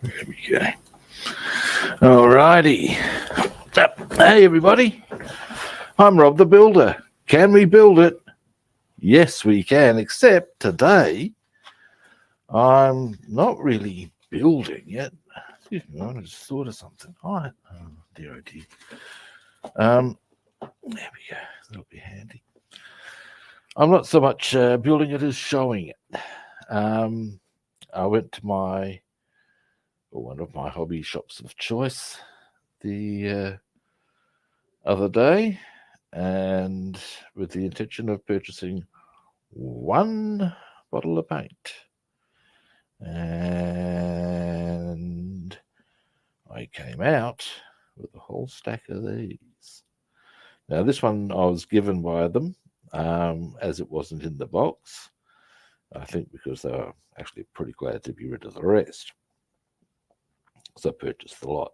There we go. Alrighty. Hey everybody, I'm Rob the Builder. Can we build it? Yes, we can, except today I'm not really building it. Excuse me, I just thought of something. Oh dear, oh dear. There we go. That'll be handy. I'm not so much building it as showing it. I went to one of my hobby shops of choice the other day, and with the intention of purchasing one bottle of paint. And I came out with a whole stack of these. Now, this one I was given by them, as it wasn't in the box. I think because they were actually pretty glad to be rid of the rest. So I purchased the lot.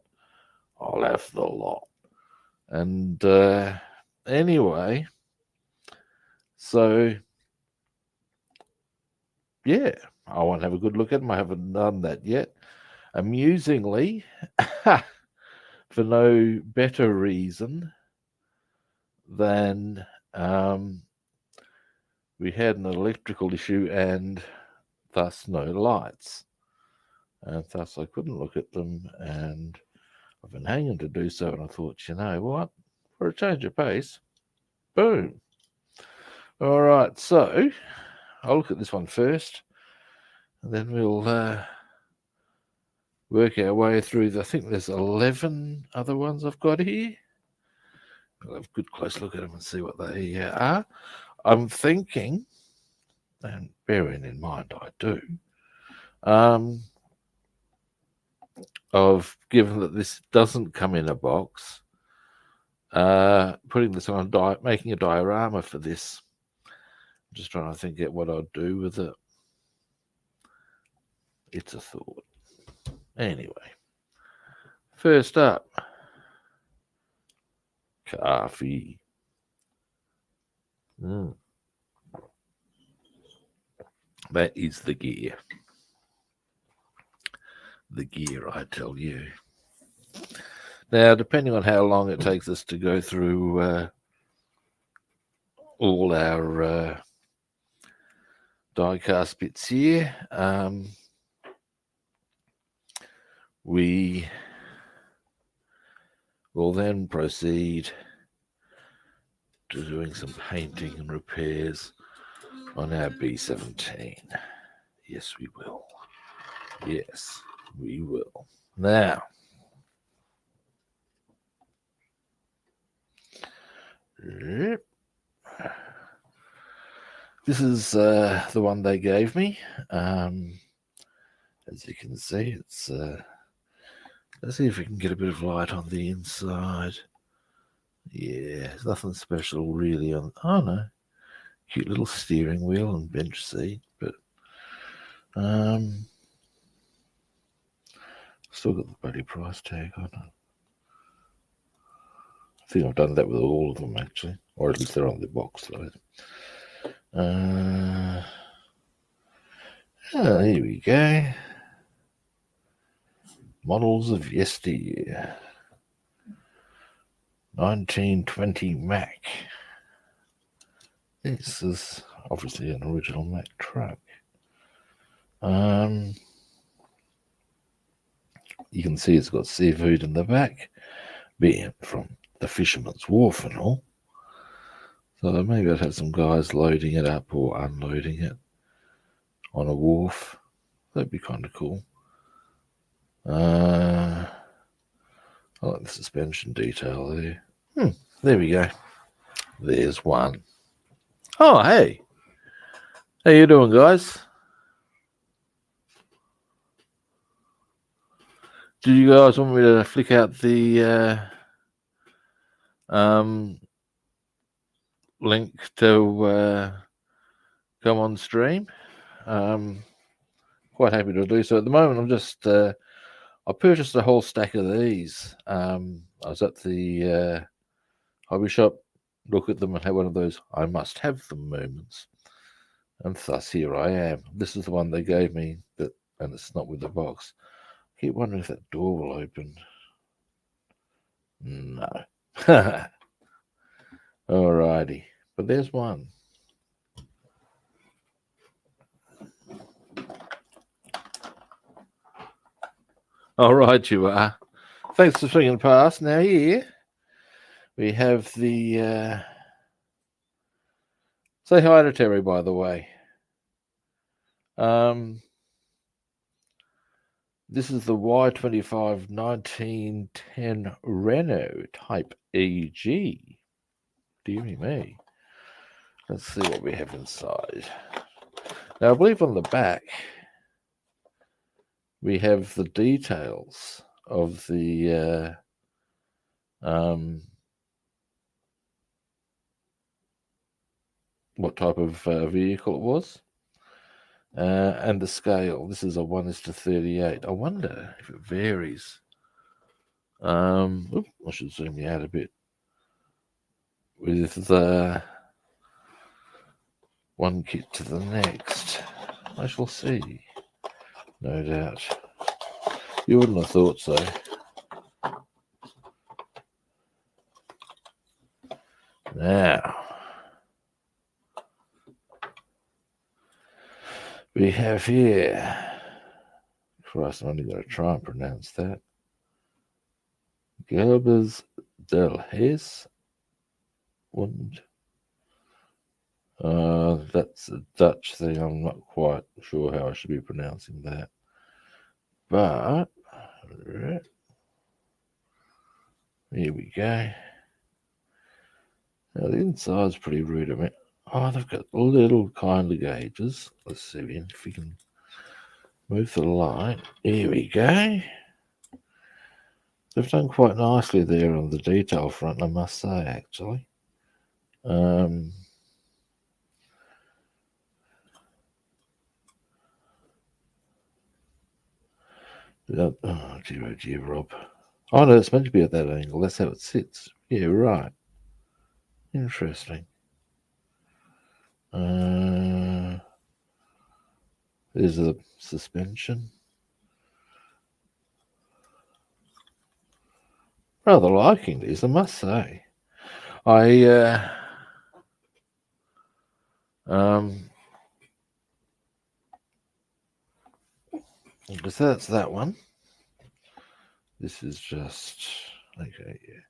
I'll have the lot. And anyway, so yeah, I want to have a good look at them. I haven't done that yet. Amusingly, for no better reason than we had an electrical issue and thus no lights. And thus I couldn't look at them, and I've been hanging to do so, and I thought, you know what, for a change of pace, boom. All right, so I'll look at this one first, and then we'll work our way through. I think there's 11 other ones I've got here. We'll have a good close look at them and see what they are. I'm thinking, and bearing in mind I do, of, given that this doesn't come in a box, putting this on making a diorama for this. I'm just trying to think of what I'll do with it. It's a thought. Anyway, first up, coffee. That is the gear. The gear, I tell you. Now, depending on how long it takes us to go through all our die-cast bits here, we will then proceed to doing some painting and repairs on our B17. Yes, we will. Yes, we will. Now, this is the one they gave me. As you can see, it's let's see if we can get a bit of light on the inside. Yeah, there's nothing special really on. Oh no, cute little steering wheel and bench seat, but still got the bloody price tag on it. I think I've done that with all of them actually, or at least they're on the box though. Here we go. Models of Yesteryear. 1920 Mac. This is obviously an original Mac truck. You can see it's got seafood in the back, being from the Fisherman's Wharf and all. So maybe I'd have some guys loading it up or unloading it on a wharf. That'd be kind of cool. I like the suspension detail there. There we go. There's one. Oh, hey. How you doing, guys? Do you guys want me to flick out the link to come on stream? Quite happy to do so. At the moment, I'm just I purchased a whole stack of these. I was at the hobby shop, look at them and have one of those I must have them moments. And thus here I am. This is the one they gave me, and it's not with the box. Keep wondering if that door will open. No. Alrighty. But there's one. All right, you are. Thanks for swinging past. Now here we have the... say hi to Terry, by the way. This is the Y25 1910 Renault Type EG. Deary me. Let's see what we have inside. Now, I believe on the back we have the details of the what type of vehicle it was. And the scale. This is a 1:38. I wonder if it varies. I should zoom you out a bit. With the one kit to the next. I shall see. No doubt. You wouldn't have thought so. Now, we have here, Christ, I'm only going to try and pronounce that. Gerbers del Hess. And that's a Dutch thing. I'm not quite sure how I should be pronouncing that. But, here we go. Now, the inside's pretty rudimentary. Oh, they've got little kind of gauges. Let's see if we can move the light. Here we go. They've done quite nicely there on the detail front, I must say, actually. Oh, dear, Rob. Oh, no, it's meant to be at that angle. That's how it sits. Yeah, right. Interesting. There's a suspension. Rather liking these, I must say. I guess that's that one. This is just okay, yeah.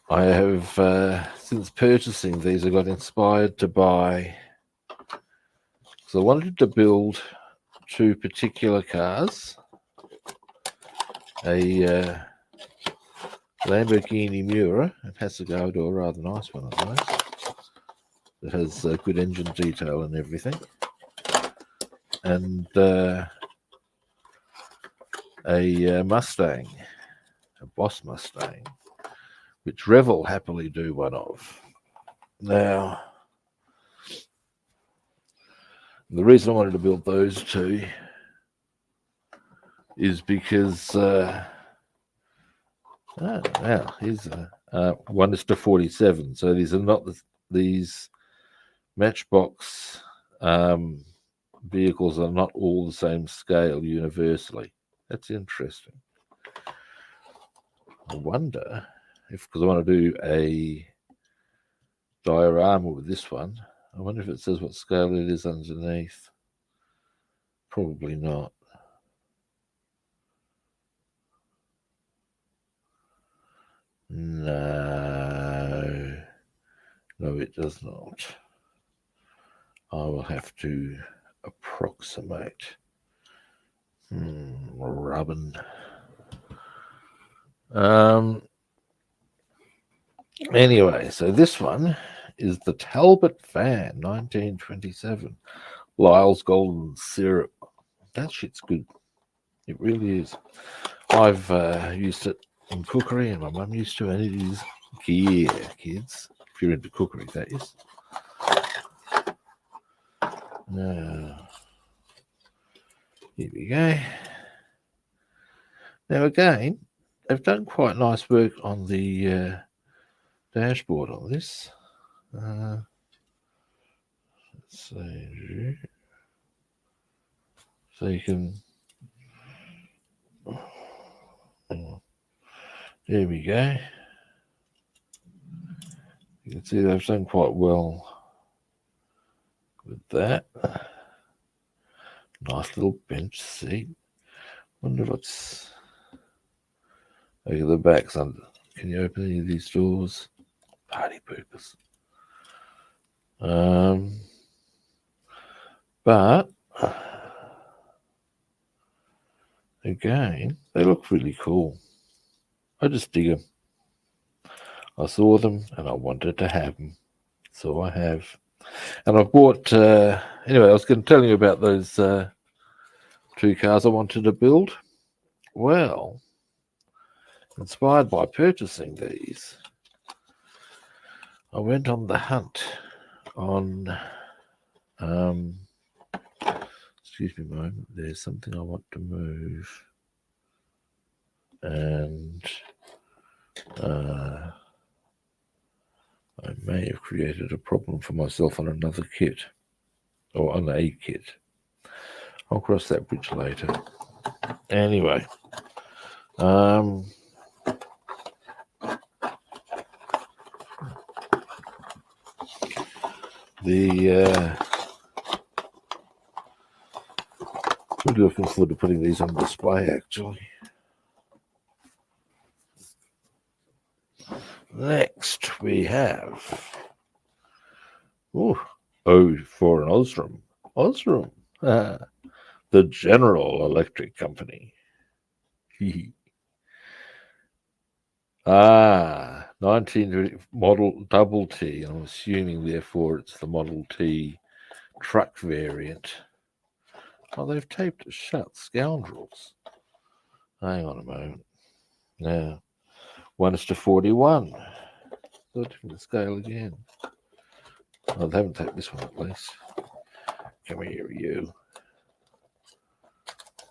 I have since purchasing these, I got inspired to buy. So I wanted to build two particular cars. A Lamborghini Miura. It has to go to a rather nice one of those. It has good engine detail and everything. And a Mustang, a Boss Mustang, which Rev will happily do one of. Now, the reason I wanted to build those two is because here's a 1:47. So these are not these Matchbox vehicles are not all the same scale universally. That's interesting. I wonder if, because I want to do a diorama with this one, I wonder if it says what scale it is underneath. Probably not. No, it does not. I will have to approximate. Rubbin. Anyway, so this one is the Talbot Fan 1927. Lyle's Golden Syrup. That shit's good. It really is. I've used it in cookery, and my mum used to, and it is gear, kids. If you're into cookery, that is. Now, here we go. Now again, they've done quite nice work on the dashboard on this. Let's So you can. There we go. You can see they've done quite well with that. Nice little bench seat. Wonder what's over the back's under. Can you open any of these doors? Party poopers. But again, they look really cool. I just dig them. I saw them and I wanted to have them, so I have. And I've bought. Anyway, I was going to tell you about those two cars I wanted to build. Well, inspired by purchasing these, I went on the hunt on. Excuse me a moment. There's something I want to move, and I may have created a problem for myself on another kit, or on a kit. I'll cross that bridge later. Anyway, really looking forward to putting these on display, actually. Next, we have for an Osram. The General Electric Company. 19 Model Double T. I'm assuming, therefore, it's the Model T truck variant. Oh, they've taped it shut, scoundrels. Hang on a moment. Now, 1:41. Look at the scale again. Oh, they haven't taped this one at least. Come here, you.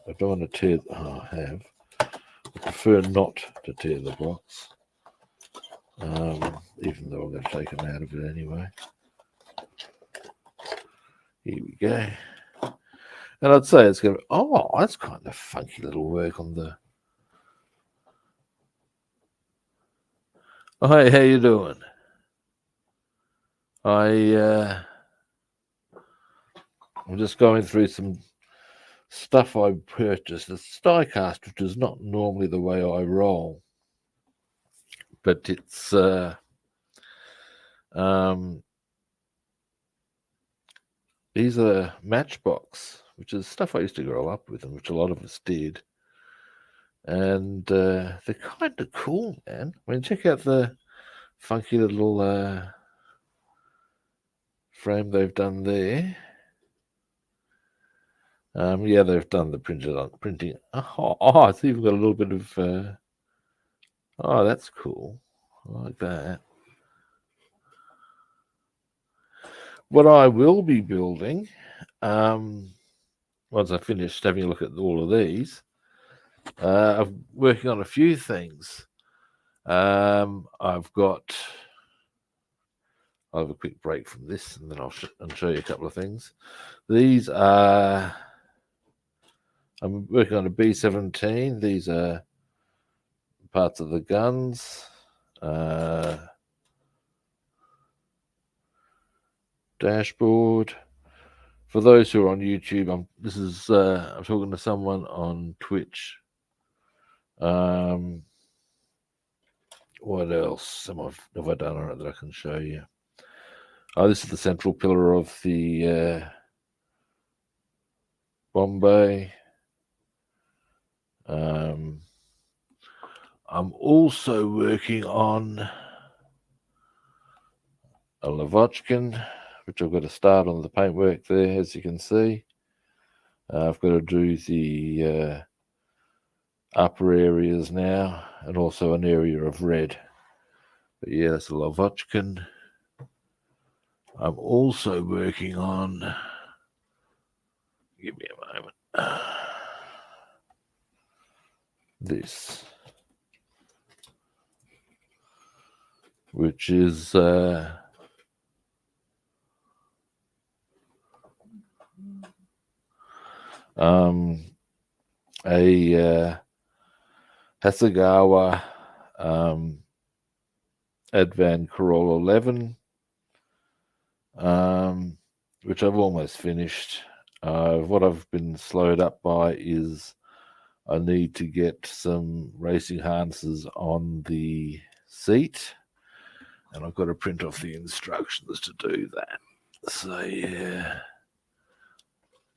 I don't want to tear. Oh, I have. I prefer not to tear the box, even though I'm going to take them out of it anyway. Here we go. And I'd say it's going to. Oh, that's kind of funky little work on the. Oh, hey, how you doing? I'm just going through some stuff I purchased. It's die-cast, which is not normally the way I roll, but it's these are Matchbox, which is stuff I used to grow up with, and which a lot of us did. And they're kind of cool, man. I mean, check out the funky little frame they've done there. Yeah, they've done the printing. Oh, it's even got a little bit of. Oh, that's cool. I like that. What I will be building, once I finished having a look at all of these, I'm working on a few things. I'll have a quick break from this, and then I'll show you a couple of things. These are. I'm working on a B-17. These are parts of the guns. Dashboard. For those who are on YouTube, I'm talking to someone on Twitch. What else have I done on it that I can show you? Oh, this is the central pillar of the Bombay. I'm also working on a Lavochkin, which I've got to start on the paintwork there, as you can see. I've got to do the upper areas now, and also an area of red. But yeah, that's a Lavochkin. I'm also working on. Give me a moment. This, which is a Hasegawa Advan Corolla 11, which I've almost finished. What I've been slowed up by is I need to get some racing harnesses on the seat, and I've got to print off the instructions to do that. So yeah,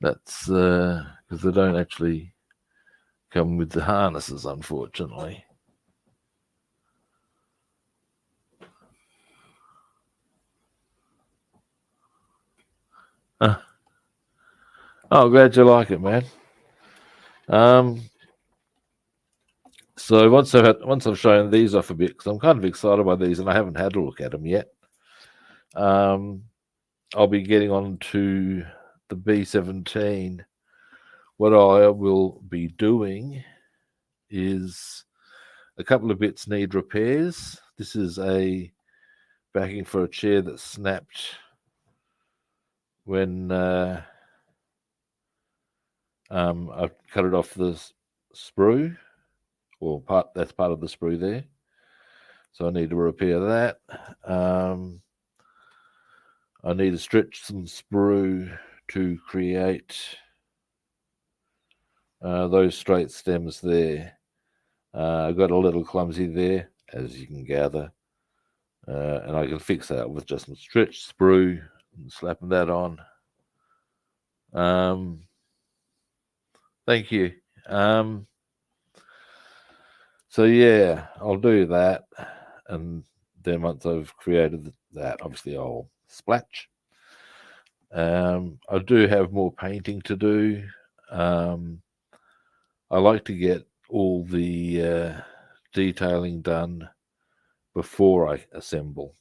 that's because they don't actually come with the harnesses, unfortunately. Oh, glad you like it, man. So once I've shown these off a bit, because I'm kind of excited by these, and I haven't had a look at them yet. I'll be getting on to the B17. What I will be doing is a couple of bits need repairs. This is a backing for a chair that snapped when I cut it off the sprue, or that's part of the sprue there. So I need to repair that. I need to stretch some sprue to create those straight stems there. I got a little clumsy there, as you can gather, and I can fix that with just some stretched sprue and slapping that on. Thank you. So yeah, I'll do that, and then once I've created that, obviously I'll splatch. I do have more painting to do. I like to get all the detailing done before I assemble.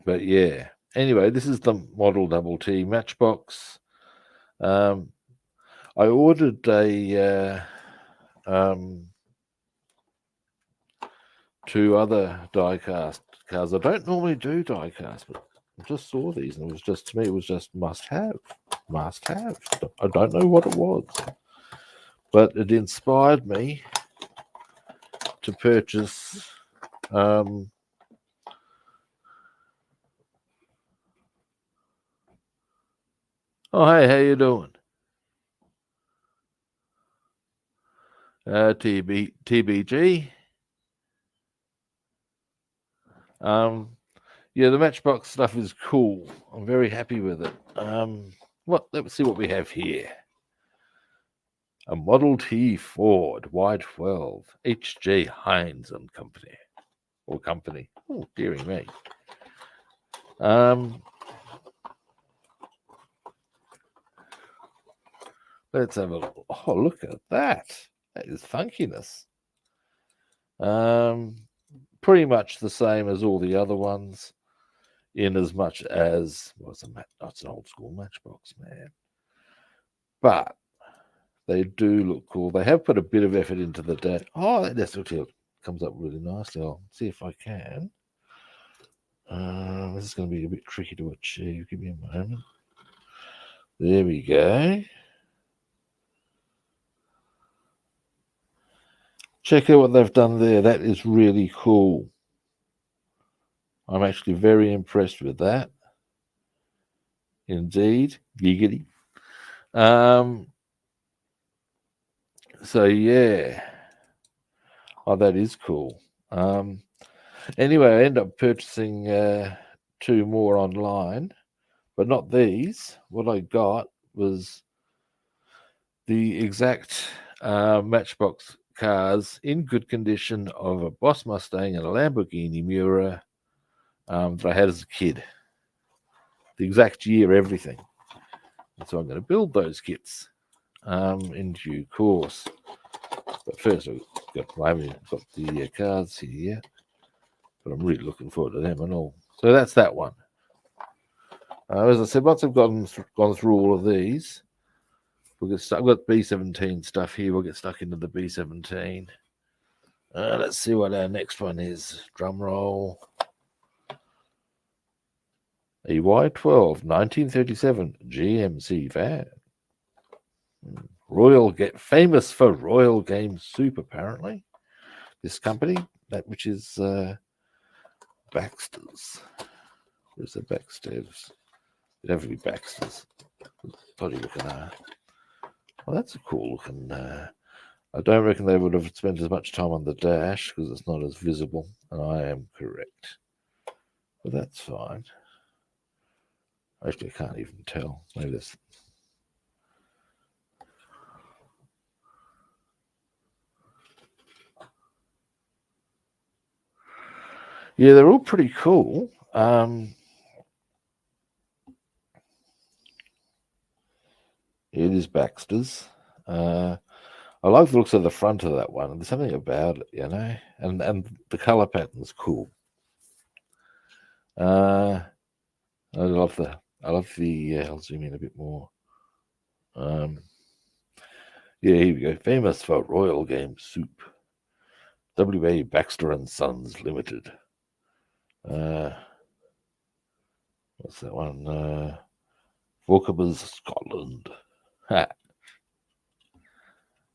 But yeah, anyway, this is the Model Double T Matchbox. I ordered a 2 other die-cast cars. I don't normally do die-cast, but I just saw these, and it was just, to me, it was just must have. I don't know what it was, but it inspired me to purchase oh, hey, how you doing? TBG. Yeah, the Matchbox stuff is cool. I'm very happy with it. Let's see what we have here. A Model T Ford Y12 HJ Heinz and Company, or Company. Oh, dearie me. Let's have a look. Oh, look at that. That is funkiness. Pretty much the same as all the other ones, in as much as it's an old school Matchbox, man. But they do look cool. They have put a bit of effort into the dash. Oh, that actually comes up really nicely. I'll see if I can. This is going to be a bit tricky to achieve. Give me a moment. There we go. Check out what they've done there. That is really cool. I'm actually very impressed with that. Indeed. Giggity. So yeah. Oh, that is cool. Anyway, I ended up purchasing 2 more online, but not these. What I got was the exact Matchbox cars in good condition of a Boss Mustang and a Lamborghini Miura that I had as a kid. The exact year, everything. And so I'm going to build those kits in due course. But first, I haven't got the cards here yet, but I'm really looking forward to them and all. So that's that one. As I said, once I've gone through all of these, we'll get stuck. I've got B17 stuff here. We'll get stuck into the B17. Let's see what our next one is. Drum roll. A Y12 1937 GMC van. Famous for Royal Game Soup, apparently. This company, that which is Baxter's. Where's the Baxter's? It'd have to be Baxter's. Bloody looking. Well, that's a cool looking. I don't reckon they would have spent as much time on the dash because it's not as visible, and I am correct. But that's fine. Actually, I can't even tell. Maybe that's. Yeah, they're all pretty cool. It is Baxter's. I like the looks of the front of that one. There's something about it, you know, and the color pattern's cool. I love the. I'll zoom in a bit more. Yeah, here we go. Famous for Royal Game Soup. W.A. Baxter and Sons Limited. What's that one? Vauquebus, Scotland. Ha.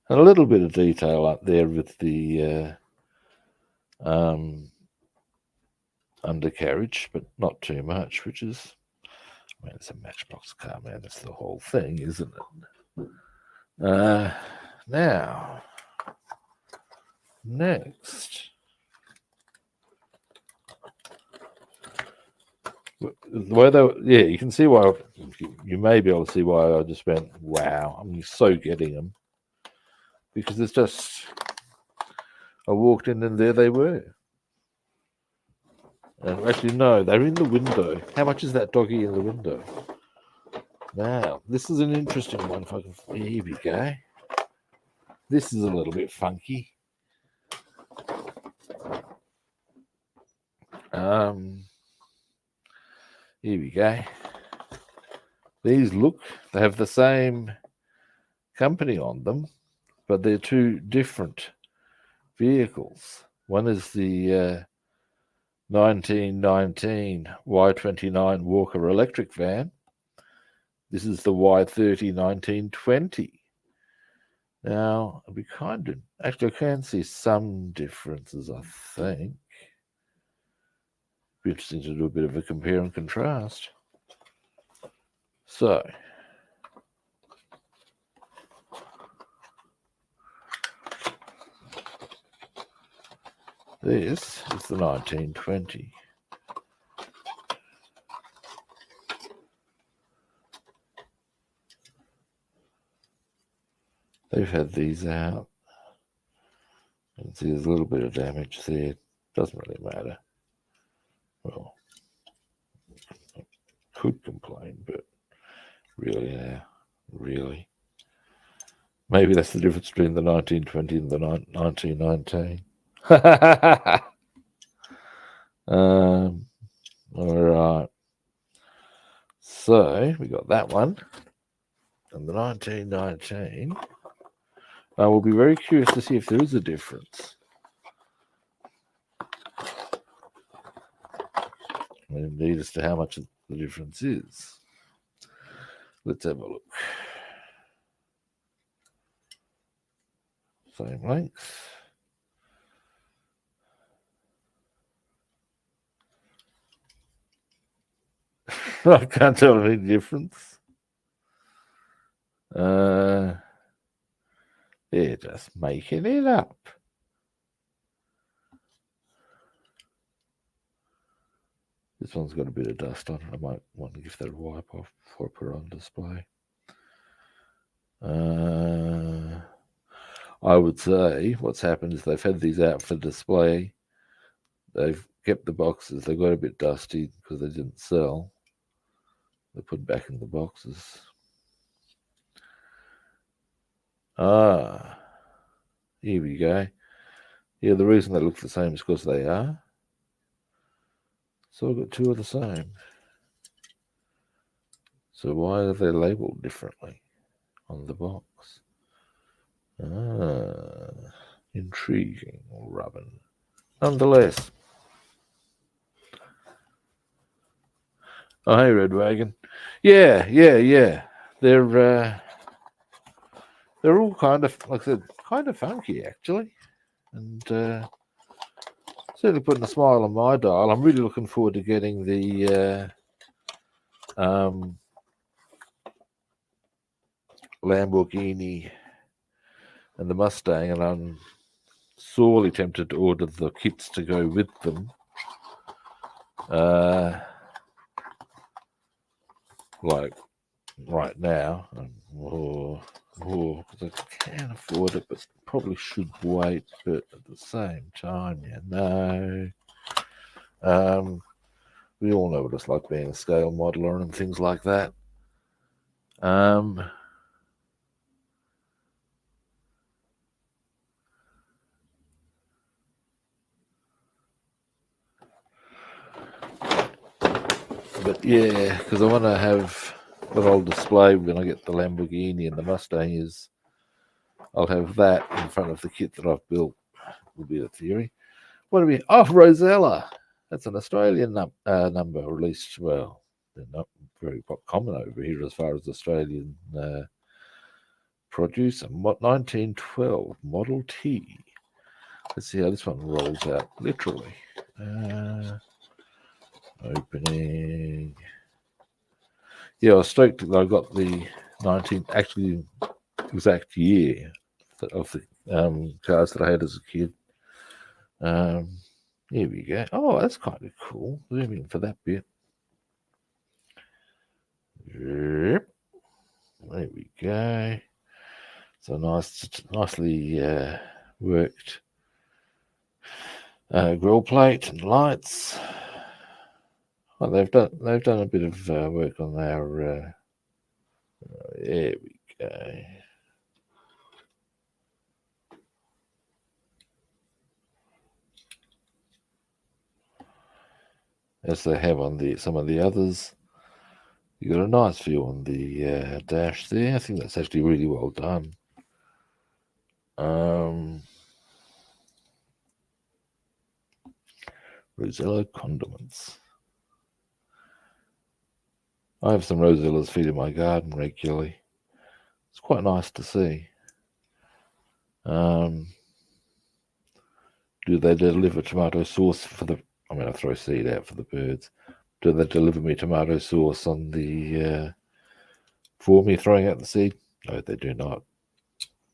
And a little bit of detail up there with the undercarriage, but not too much, which is, I mean, it's a Matchbox car, man. That's the whole thing, isn't it? Now, next. The way yeah, you can see why. You may be able to see why I just went, wow, I'm so getting them. Because it's just, I walked in and there they were. Actually, no, they're in the window. How much is that doggy in the window? Now, this is an interesting one. If I can, here we go. This is a little bit funky. Here we go. These they have the same company on them, but they're two different vehicles. One is the 1919 Y29 Walker electric van. This is the Y30 1920. Now, we actually, I can see some differences, I think. Be interesting to do a bit of a compare and contrast. So, this is the 1920. They've had these out. You can see there's a little bit of damage there. Doesn't really matter. Well, I could complain, but really now, really. Maybe that's the difference between the 1920 and the 1919. All right. So we got that one. And the 1919. I will be very curious to see if there is a difference. Indeed, as to how much the difference is. Let's have a look. Same length. I can't tell any difference. They're just making it up. This one's got a bit of dust on it. I might want to give that a wipe off before I put it on display. I would say what's happened is they've had these out for display. They've kept the boxes. They got a bit dusty because they didn't sell. They put back in the boxes. Here we go. Yeah, the reason they look the same is because they are. So I've got two of the same. So why are they labelled differently on the box? Intriguing, Robin. Nonetheless, Oh, hey, Red Wagon. Yeah. They're all kind of, like I said, kind of funky actually, and certainly putting a smile on my dial. I'm really looking forward to getting the Lamborghini and the Mustang, and I'm sorely tempted to order the kits to go with them. Like right now, because I can afford it, but probably should wait. But at the same time, we all know what it's like being a scale modeler and things like that. But yeah, because I want to have what I'll display when I get the Lamborghini and the Mustang is I'll have that in front of the kit that I've built. Will be the theory. What are we? Oh, Rosella. That's an Australian number released. Well, they're not very common over here as far as Australian produce. 1912 Model T. Let's see how this one rolls out. Literally. Opening. Yeah, I was stoked that I got the 19, actually exact year of the cars that I had as a kid. Here we go. Oh, that's kind of cool. Zoom in for that bit. Yep. There we go. So nicely worked grill plate and lights. Oh, they've done a bit of work on our. There we go. As they have on some of the others. You got a nice view on the dash there. I think that's actually really well done. Rosella condiments. I have some Rosellas feed in my garden regularly. It's quite nice to see. Do they deliver tomato sauce for the? I mean, I throw seed out for the birds. Do they deliver me tomato sauce on the for me throwing out the seed? No, they do not.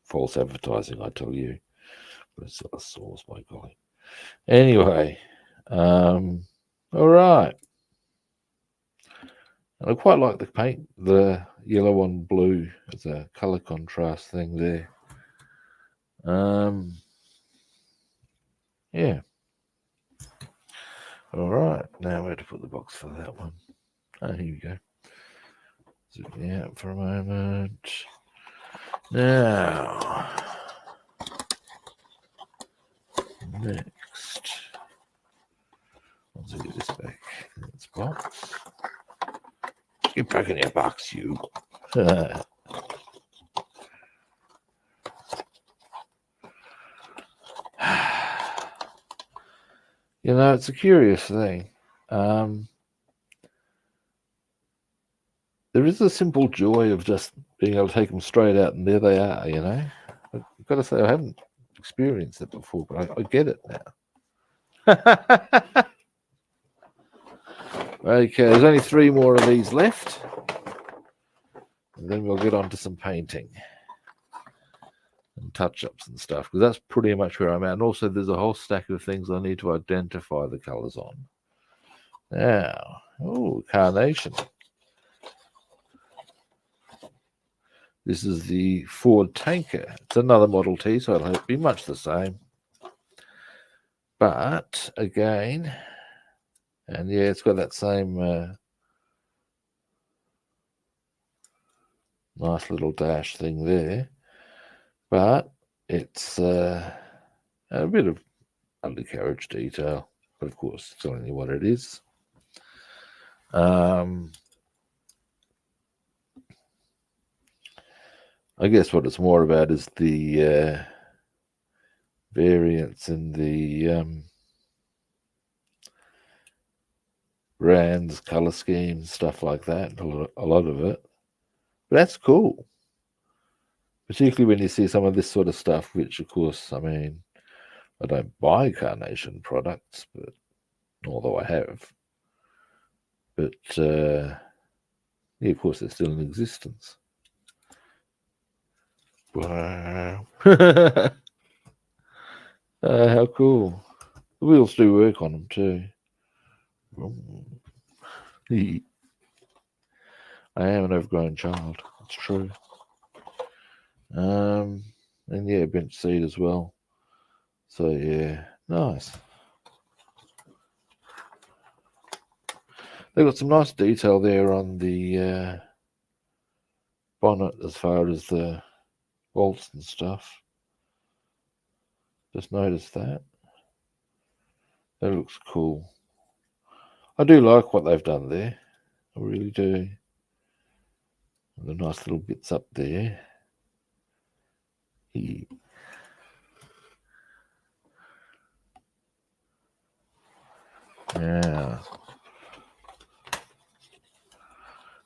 False advertising, I tell you. Rosella sauce, my golly. Anyway, all right. And I quite like the paint, the yellow on blue as a color contrast thing there. Yeah. All right. Now where to put the box for that one? Oh, here we go. Zoom me out for a moment. Now, next. Let's get this back in its box. Get back in your box, you. You know, it's a curious thing. There is a simple joy of just being able to take them straight out, and there they are, you know. I've got to say, I haven't experienced it before, but I get it now. Okay, there's only 3 more of these left. And then we'll get on to some painting and touch-ups and stuff, because that's pretty much where I'm at. And also there's a whole stack of things I need to identify the colours on. Now, oh, carnation. This is the Ford Tanker. It's another Model T, so it'll be much the same. But, again, and yeah, it's got that same nice little dash thing there. But it's a bit of undercarriage detail. But, of course, it's telling you what it is. I guess what it's more about is the variance in the brands, color schemes, stuff like that. A lot of it. But that's cool, particularly when you see some of this sort of stuff. Which, of course, I mean, I don't buy Carnation products, but although I have, but yeah, of course, they're still in existence. Wow. How cool. The wheels do work on them too. I am an overgrown child. It's true. And yeah, bench seat as well. So yeah, nice. They've got some nice detail there on the bonnet as far as the bolts and stuff. Just noticed that. That looks cool. I do like what they've done there. I really do. And the nice little bits up there. Yeah.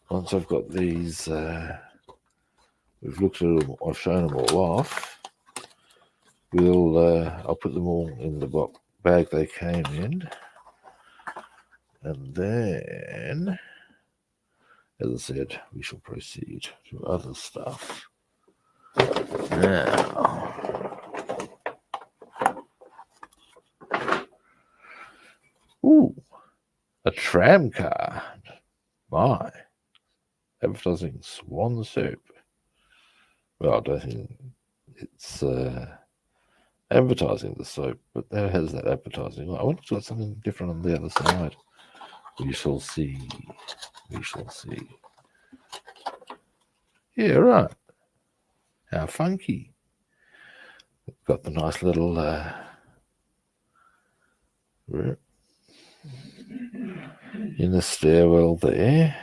Once I've got these, we've looked at them, I've shown them all off. I'll put them all in the bag they came in, and then, as I said, we shall proceed to other stuff. Now, ooh, a tram card. My, advertising Swan soap. Well, I don't think it's advertising the soap, but that has that advertising. I wonder if it's got something different on the other side. We shall see. We shall see. Yeah, right. How funky. Got the nice little in the stairwell there.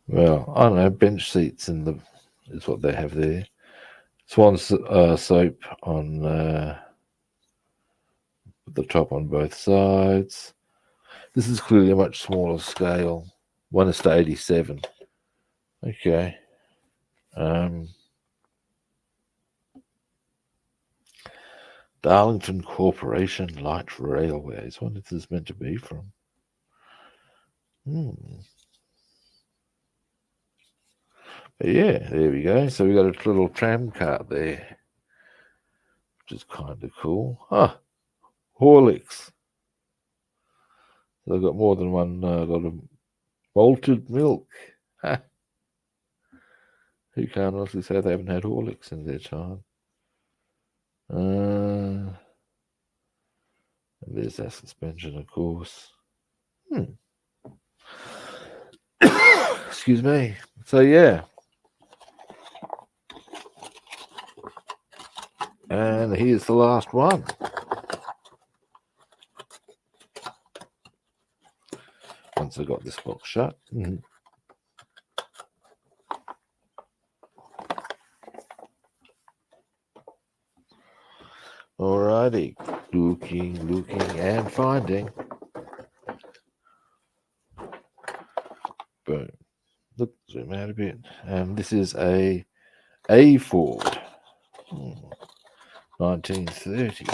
Well, I don't know, bench seats is what they have there. Swan soap on the top on both sides. This is clearly a much smaller scale. 1:87. Okay. Darlington Corporation Light Railways. What is this meant to be from? But yeah, there we go. So we got a little tram cart there, which is kind of cool. Horlicks. They've got more than one lot of malted milk. Who can't honestly say they haven't had Horlicks in their time? And there's that suspension, of course. Excuse me. So yeah. And here's the last one. Once I got this box shut. Alrighty. Looking, and finding. Boom. Look, zoom out a bit. And this is a Ford. 1930.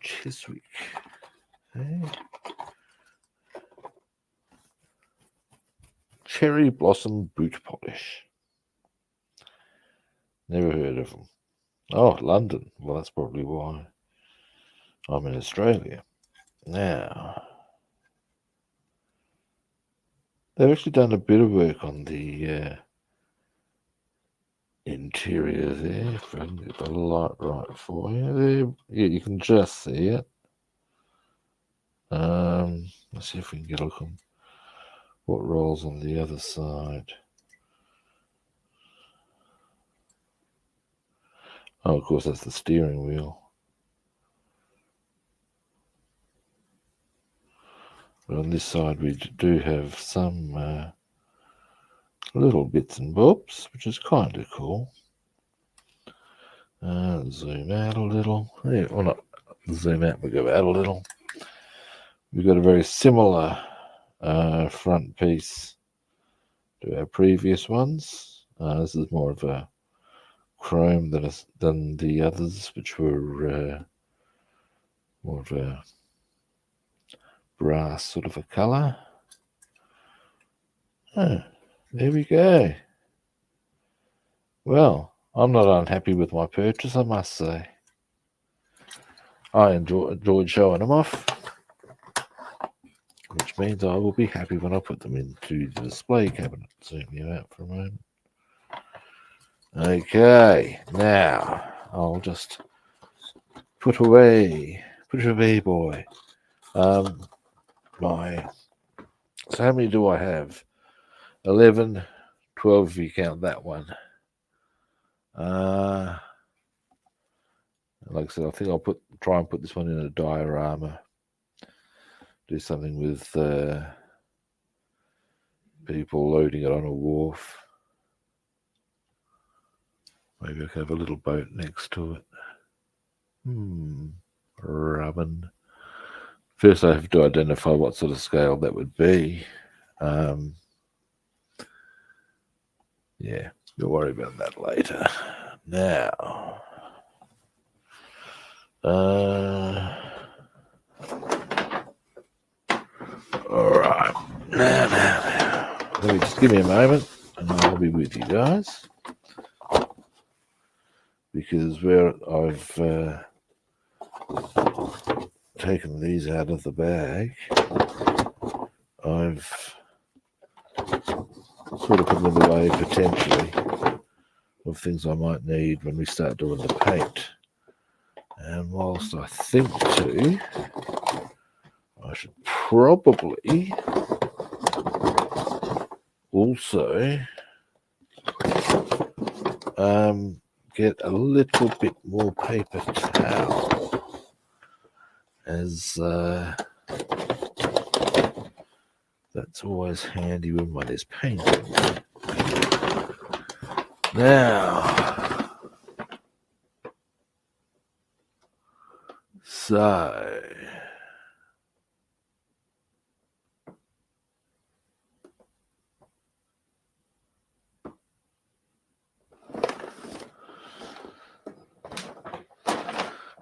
Chiswick. Cherry Blossom Boot Polish. Never heard of them. Oh, London. Well, that's probably why I'm in Australia. Now, they've actually done a bit of work on the interior there. If I can get the light right for you. There, yeah, you can just see it. Let's see if we can get a look on what rolls on the other side. Oh, of course, that's the steering wheel. But on this side, we do have some little bits and bobs, which is kind of cool. Zoom out a little. Yeah, well, not zoom out, but go out a little. We've got a very similar front piece to our previous ones. This is more of a chrome than the others, which were more of a brass sort of a colour. Oh, there we go. Well, I'm not unhappy with my purchase, I must say. I enjoyed showing them off, which means I will be happy when I put them into the display cabinet. Zoom you out for a moment. Okay, now I'll just put it away, boy. So how many do I have? 11, 12 if you count that one. Like I said, I think I'll try and put this one in a diorama. Do something with people loading it on a wharf. Maybe I can have a little boat next to it. Rubbin. First I have to identify what sort of scale that would be. Yeah, we'll worry about that later. Now, all right. Now. Let me just give me a moment, and I'll be with you guys. Because where I've taken these out of the bag, I've sort of put them away potentially of things I might need when we start doing the paint. And whilst I think too, I should probably also get a little bit more paper towel, as that's always handy when one is painting. Now, so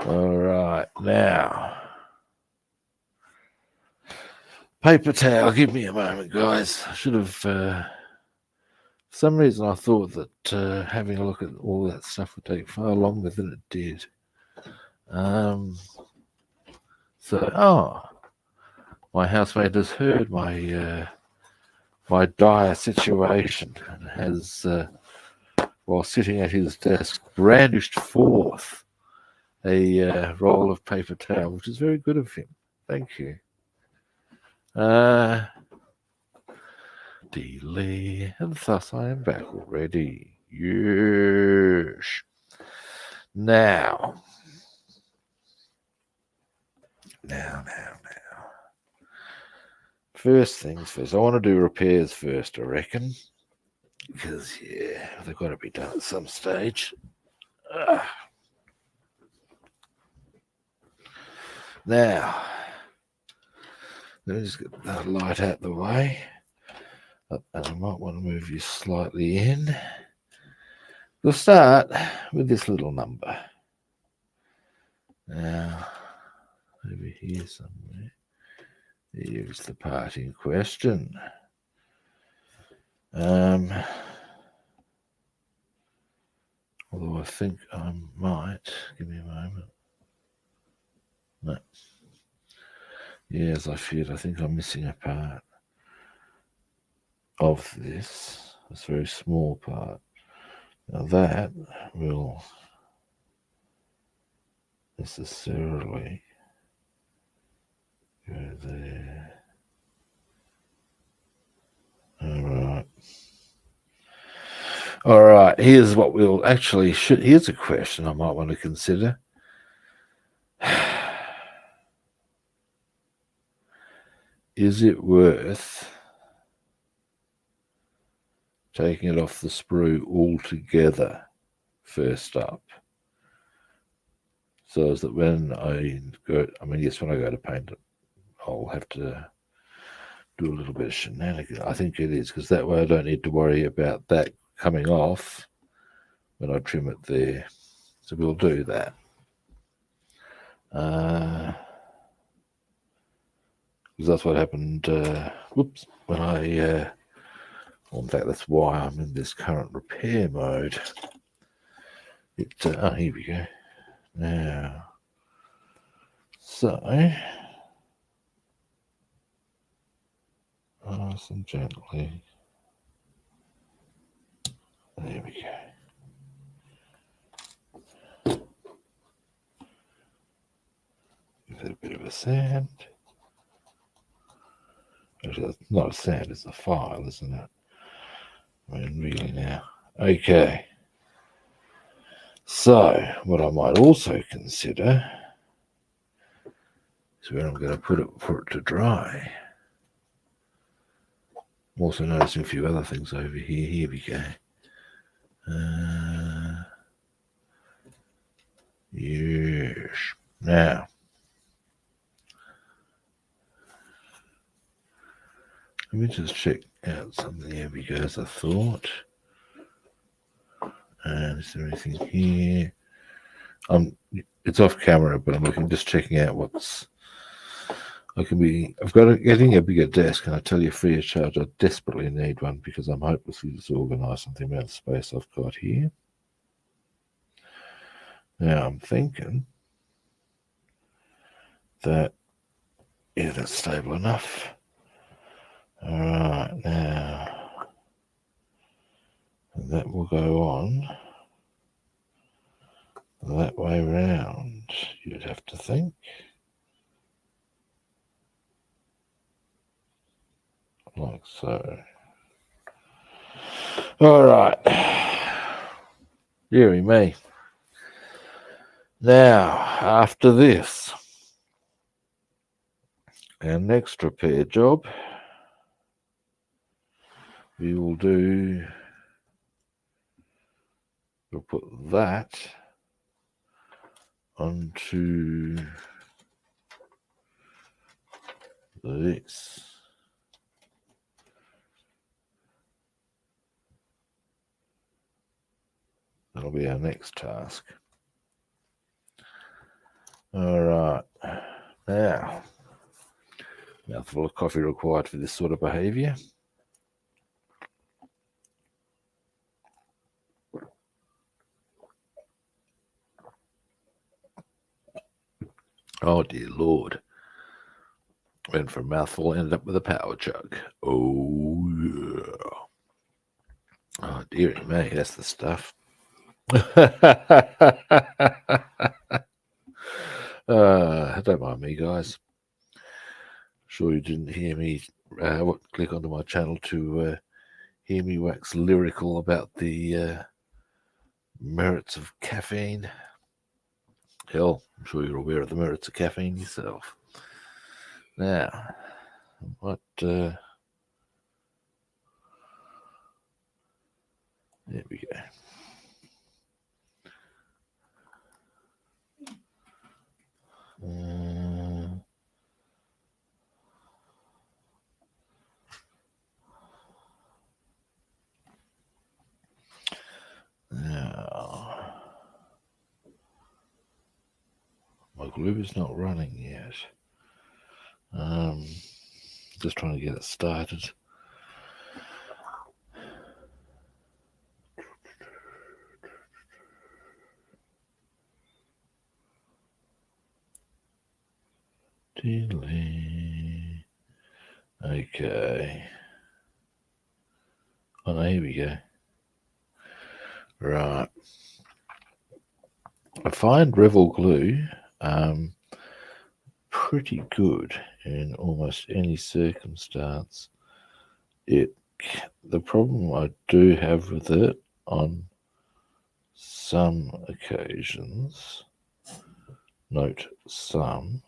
all right, now paper towel. Give me a moment, guys. I should have. For some reason, I thought that having a look at all that stuff would take far longer than it did. My housemate has heard my my dire situation and has, while sitting at his desk, brandished forth a roll of paper towel, which is very good of him. Thank you. Delay, and thus I am back already. Yes. Now. First things first. I want to do repairs first, I reckon. Because, yeah, they've got to be done at some stage. Now, let me just get that light out the way. And I might want to move you slightly in. We'll start with this little number. Now, over here somewhere, here's the part in question. Although I think I might, give me a moment. No. Yes, I feared. I think I'm missing a part of this. It's a very small part. Now that will necessarily go there. All right. Here's what we'll actually should. Here's a question I might want to consider. Is it worth taking it off the sprue altogether first up so that when I go, yes, when I go to paint it, I'll have to do a little bit of shenanigans. I think it is, because that way I don't need to worry about that coming off when I trim it there. So we'll do that. Because that's what happened, whoops, when I, well, in fact, that's why I'm in this current repair mode. Here we go. Now, so, nice and gently. There we go. Give it a bit of a sand. Actually, that's not a sand, it's a file, isn't it? I mean, really now. Okay. So, what I might also consider is where I'm going to put it for it to dry. I'm also noticing a few other things over here. Here we go. Yes. Now, let me just check out something. Here we go, as I thought. And is there anything here? It's off camera, but I'm looking, just checking out what's. I've got getting a bigger desk, and I tell you, free of charge, I desperately need one because I'm hopelessly disorganized in the amount of space I've got here. Now I'm thinking that, yeah, that's stable enough. All right, now, and that will go on that way round, you'd have to think. Like so. All right. Deary me. Now, after this, our next repair job, we will do, we'll put that onto this. That'll be our next task. All right. Now, mouthful of coffee required for this sort of behaviour. Oh dear Lord. Went for a mouthful, ended up with a power chug. Oh yeah. Oh dearie me, that's the stuff. Don't mind me, guys. Sure you didn't hear me click onto my channel to hear me wax lyrical about the merits of caffeine. Hell, I'm sure you're aware of the merits of caffeine yourself. Now, what? There we go. Now, my glue is not running yet. Just trying to get it started. Okay. Oh, no, here we go. Right. I find Revel glue pretty good in almost any circumstance. The problem I do have with it on some occasions, note some,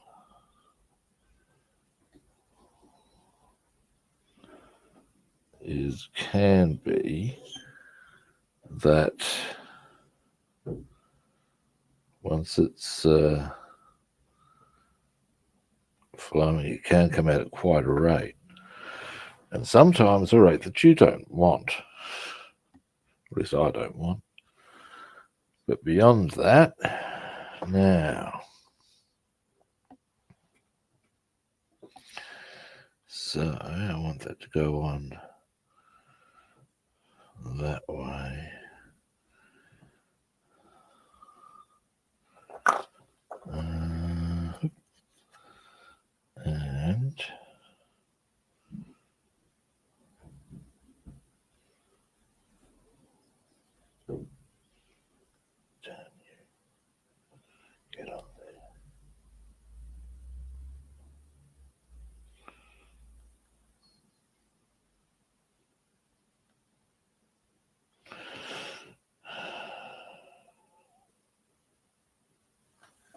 can be that once it's flowing, it can come out at quite a rate. And sometimes a rate that you don't want. At least I don't want. But beyond that, now. So I want that to go on that way. And get on there.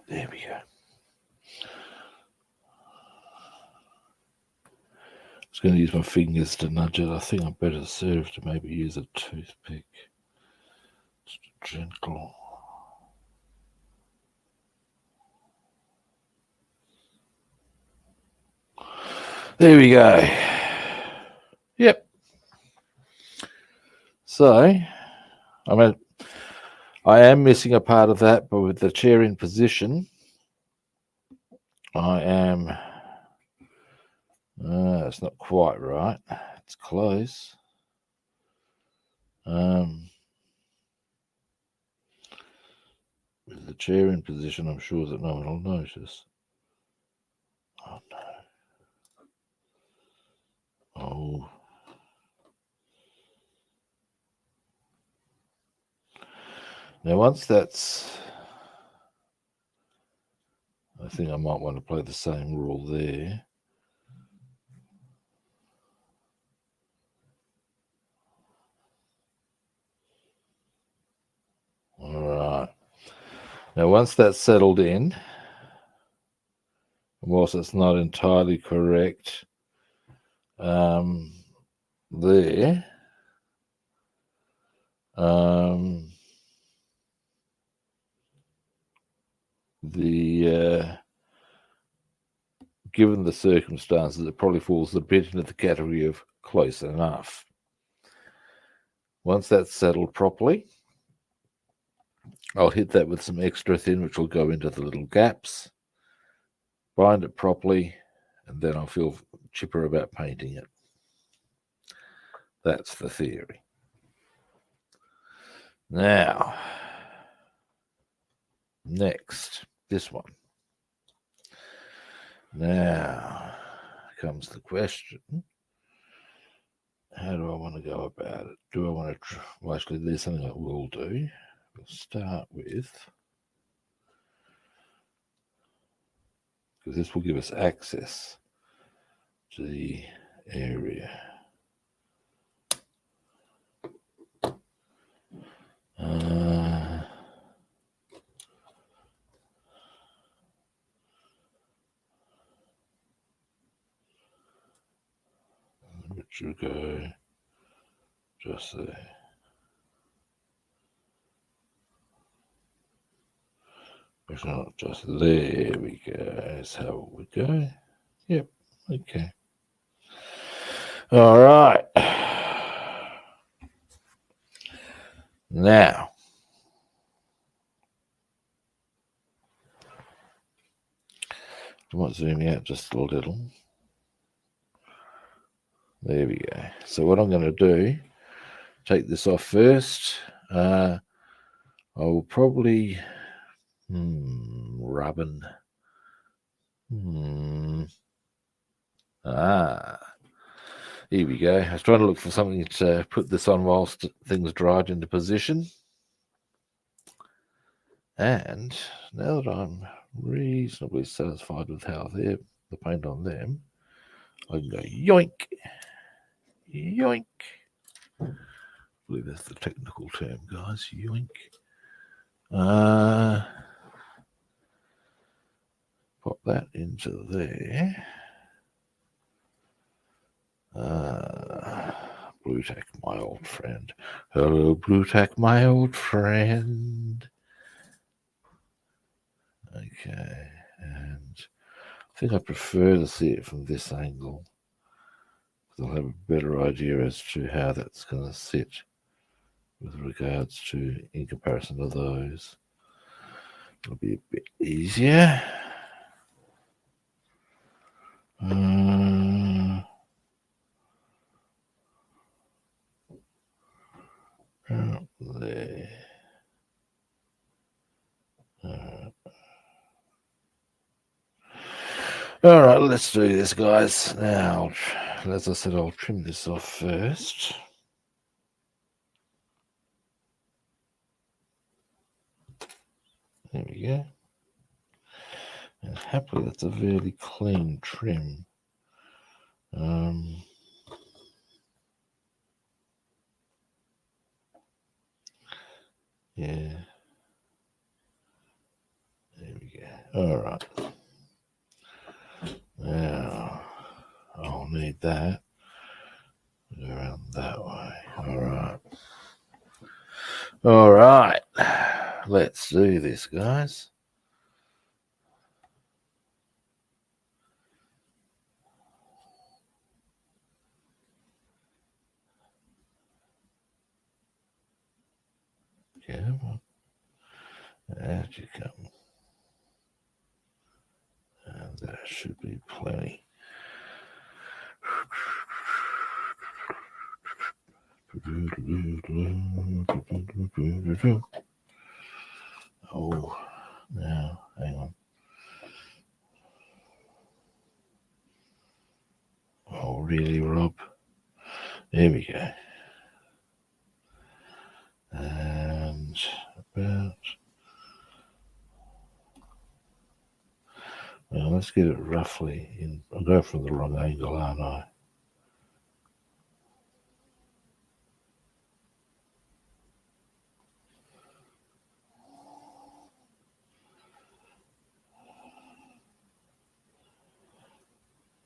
There we go. I was going to use my fingers to nudge it. I think I'm better served to maybe use a toothpick. Just gentle. There we go. Yep. So, I am missing a part of that, but with the chair in position, I am. It's not quite right. It's close. With the chair in position, I'm sure that no one will notice. Oh no. Oh. Now once that's... I think I might want to play the same rule there. All right. Now once that's settled in, whilst it's not entirely correct there, given the circumstances, it probably falls a bit into the category of close enough. Once that's settled properly, I'll hit that with some extra thin, which will go into the little gaps, bind it properly, and then I'll feel chipper about painting it. That's the theory. Now, next, this one. Now comes the question, how do I want to go about it? Do I want to, well, actually, there's something I will do. We'll start with, because this will give us access to the area. Which will go just there. It's not just there. We go. That's how it would go. Yep. Okay. All right. Now, I might zoom out just a little. There we go. So what I'm going to do, take this off first. I will probably rubbing. Here we go. I was trying to look for something to put this on whilst things dried into position. And now that I'm reasonably satisfied with how the paint on them, I can go yoink, yoink. I believe that's the technical term, guys. Yoink. Pop that into there. Blue Tack, my old friend. Hello, Blue Tack, my old friend. Okay, and I think I prefer to see it from this angle, because I'll have a better idea as to how that's going to sit with regards to, in comparison to those. It'll be a bit easier. There. All right, let's do this, guys. Now, as I said, I'll trim this off first. There we go. And happily, that's a fairly clean trim. Yeah. There we go. All right. Now, I'll need that. Go around that way. All right. All right. Let's do this, guys. Come on. Out you come. And that should be plenty. Oh, now, hang on. Oh, really, Rob? There we go. And about... Well, let's get it roughly in. I'll go from the wrong angle, aren't I?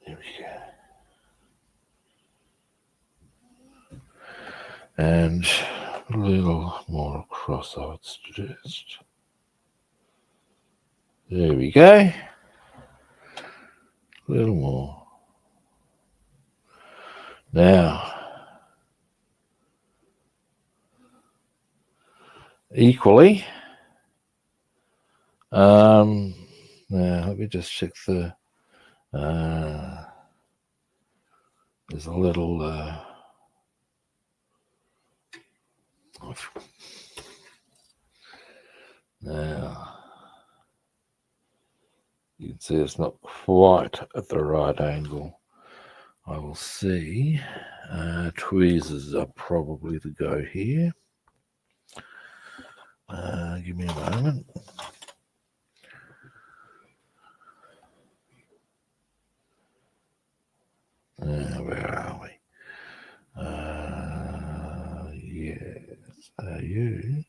There we go. And a little more across, I would suggest. There we go. A little more. Now, equally, now let me just check the, there's a little, now, you can see it's not quite at the right angle. I will see. Tweezers are probably the go here. Give me a moment. Where are we? Yes. Are you?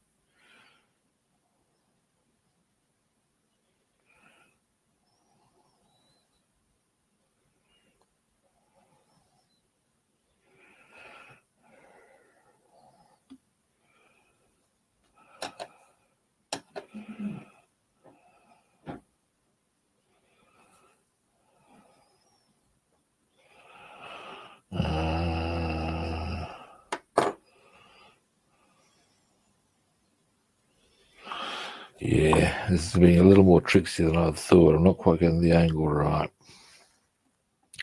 Yeah, this is being a little more tricksy than I thought. I'm not quite getting the angle right.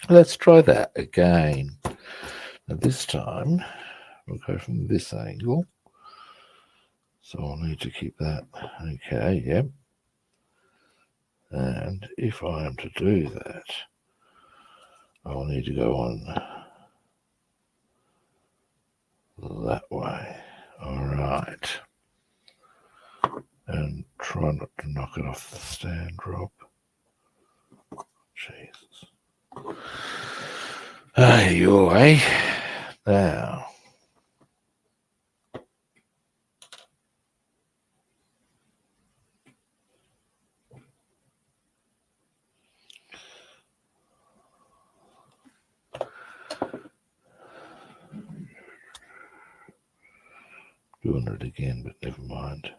Let's try that again. Now this time, we'll go from this angle. So I'll need to keep that. Okay, yep. And if I am to do that, I'll need to go on that way. All right. And try not to knock it off the stand, Rob. Jesus. Hey, your way. Now. Doing it again, but never mind.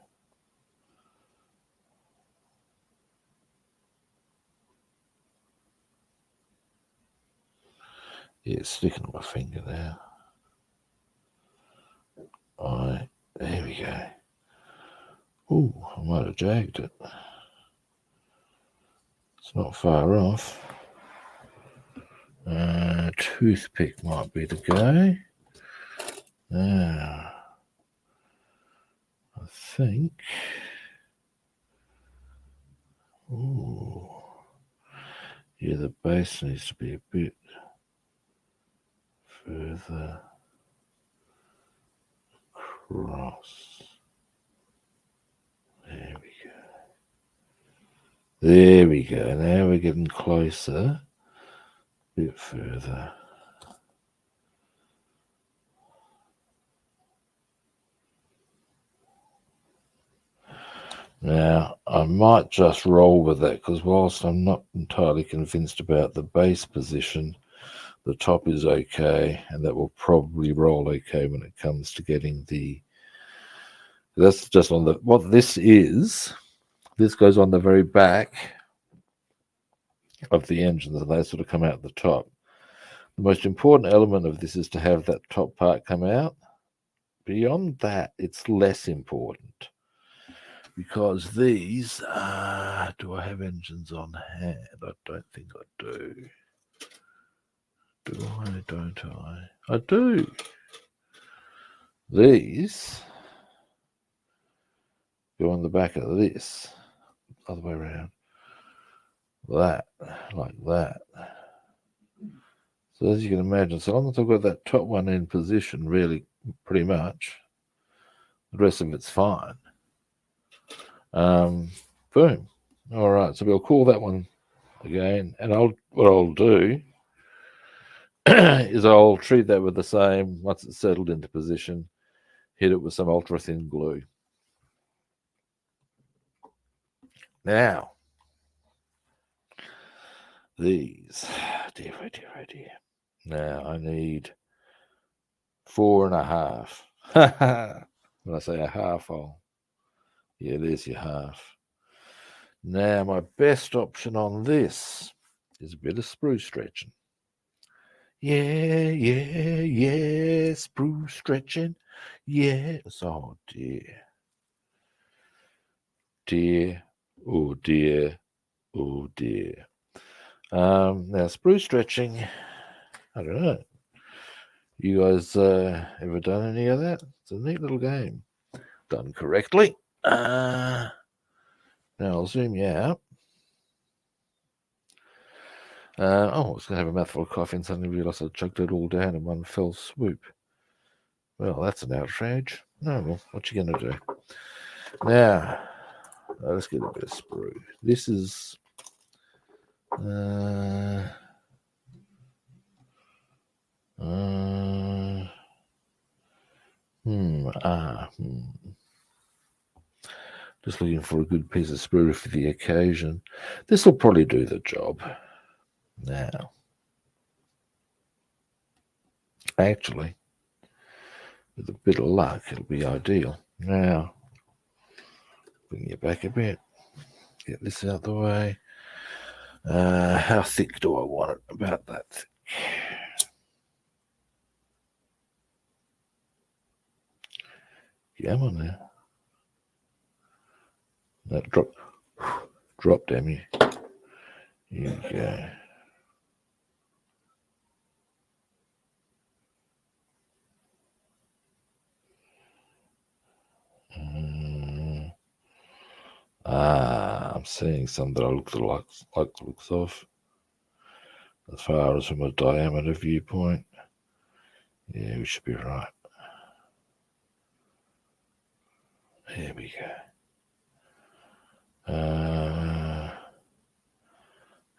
Yeah, it's sticking on my finger now. There we go. Oh, I might have jagged it. It's not far off. Toothpick might be the go. Now, I think. Ooh. Yeah, the base needs to be a bit further across. There we go. There we go. Now we're getting closer. A bit further. Now, I might just roll with that because whilst I'm not entirely convinced about the base position, the top is okay, and that will probably roll okay when it comes to getting the... That's just on the... What this is, this goes on the very back of the engines, and they sort of come out the top. The most important element of this is to have that top part come out. Beyond that, it's less important. Because these, do I have engines on hand? I don't think I do. Do I, don't I? I do. These go on the back of this, other way around. That, like that. So as you can imagine, so long as I've got that top one in position, really, pretty much, the rest of it's fine. Boom. All right, so we'll call that one again, and what I'll do is I'll treat that with the same, once it's settled into position, hit it with some ultra thin glue. Now, these, dear. Now I need 4.5. When I say a half, yeah, there's your half. Now, my best option on this is a bit of sprue stretching. Yeah, sprue stretching. Yes, oh dear. Oh dear. Now, sprue stretching, I don't know. You guys ever done any of that? It's a neat little game. Done correctly. Now I'll zoom you out. I was going to have a mouthful of coffee and suddenly realised I chugged it all down in one fell swoop. Well, that's an outrage. No, well, what you going to do? Now, let's get a bit of sprue. This is... Just looking for a good piece of sprue for the occasion. This will probably do the job. Now, actually, with a bit of luck, it'll be ideal. Now, bring you back a bit. Get this out the way. How thick do I want it? About that thick. Come on now. That drop, damn you. Here we go. I'm seeing some that I like the looks of. As far as from a diameter viewpoint, yeah, we should be right. There we go.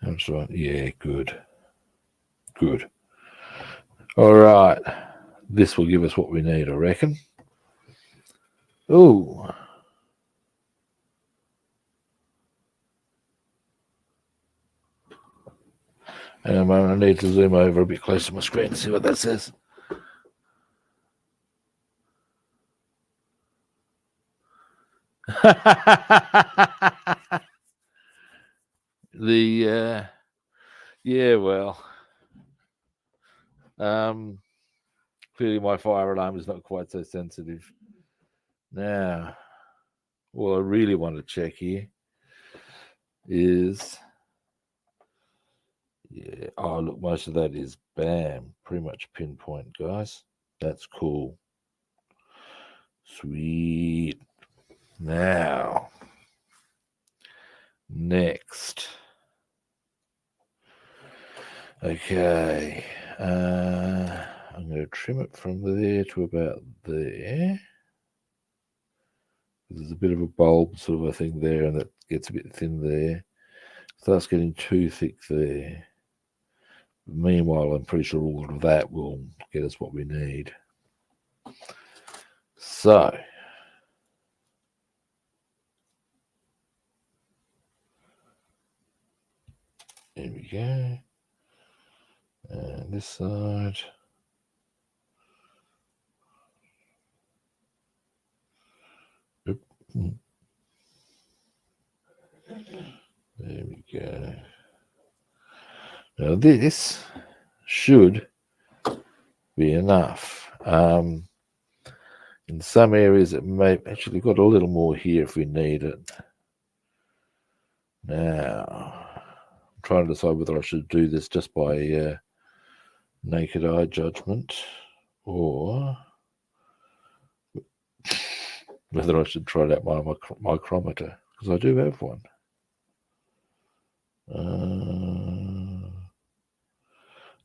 How much do I? Yeah, good. All right, this will give us what we need, I reckon. Ooh. Hang on a moment, I need to zoom over a bit closer to my screen to see what that says. Yeah, well, Clearly my fire alarm is not quite so sensitive. Now, what I really want to check here is, yeah, oh look, most of that is bam, pretty much pinpoint, guys. That's cool. Sweet. Now, next. Okay. I'm going to trim it from there to about there. There's a bit of a bulb sort of a thing there, and that gets a bit thin there. Starts getting too thick there. Meanwhile, I'm pretty sure all of that will get us what we need. So, there we go. And this side. Oop. There we go. Now this should be enough. In some areas it may actually got a little more here if we need it. Now, I'm trying to decide whether I should do this just by naked eye judgment or whether I should try it out my micrometer, because I do have one. I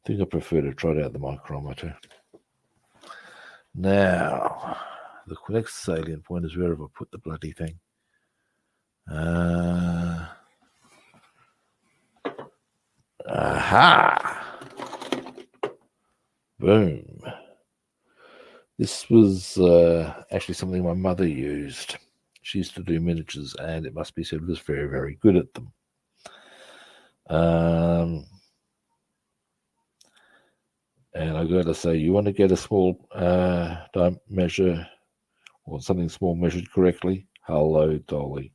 think I prefer to try it out the micrometer. Now, the next salient point is where have I put the bloody thing? Aha! Boom. This was actually something my mother used. She used to do miniatures, and it must be said was very, very good at them. And I got to say, you want to get a small measure or something small measured correctly? Hello, Dolly.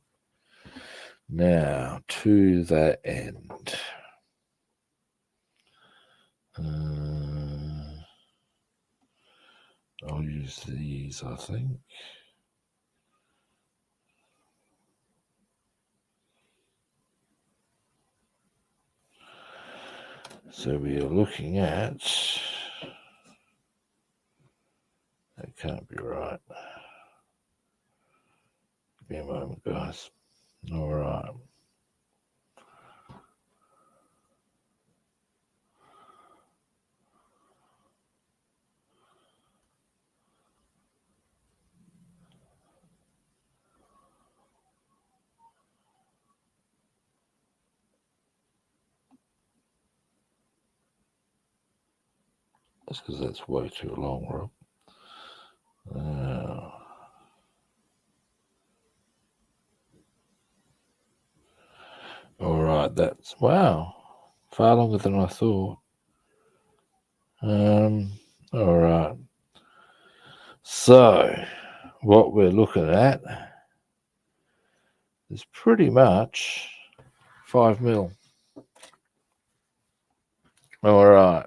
Now, to that end. I'll use these, I think. So we are looking at, that can't be right. Give me a moment, guys. All right. That's because that's way too long, Rob. All right, that's, wow, far longer than I thought. All right. So, what we're looking at is pretty much 5 mil. All right.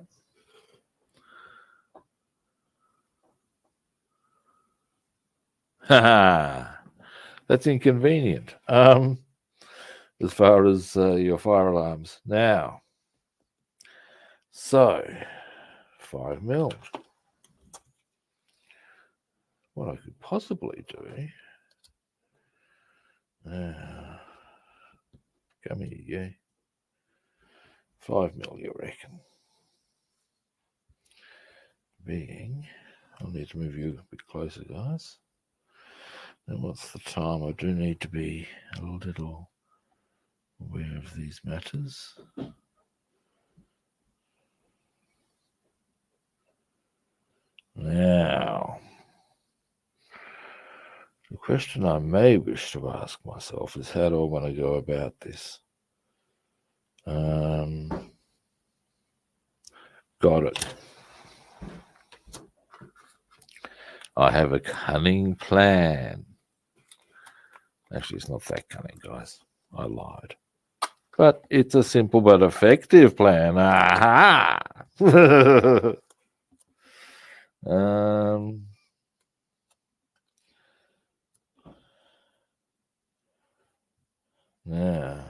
That's inconvenient. As far as your fire alarms. Now, so 5 mil. What I could possibly do. Come here, yeah. 5 mil, you reckon? Being, I'll need to move you a bit closer, guys. And what's the time? I do need to be a little aware of these matters. Now, the question I may wish to ask myself is, how do I want to go about this? Got it. I have a cunning plan. Actually, it's not that cunning, guys. I lied. But it's a simple but effective plan. Aha! Um, yeah.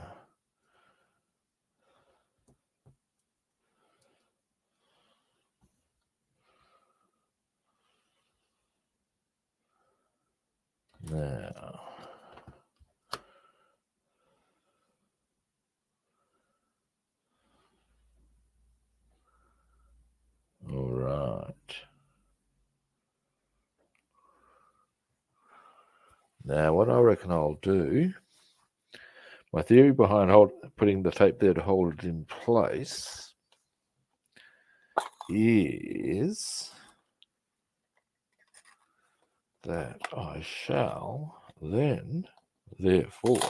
Now. All right. Now, what I reckon I'll do, my theory behind putting the tape there to hold it in place is that I shall then, therefore,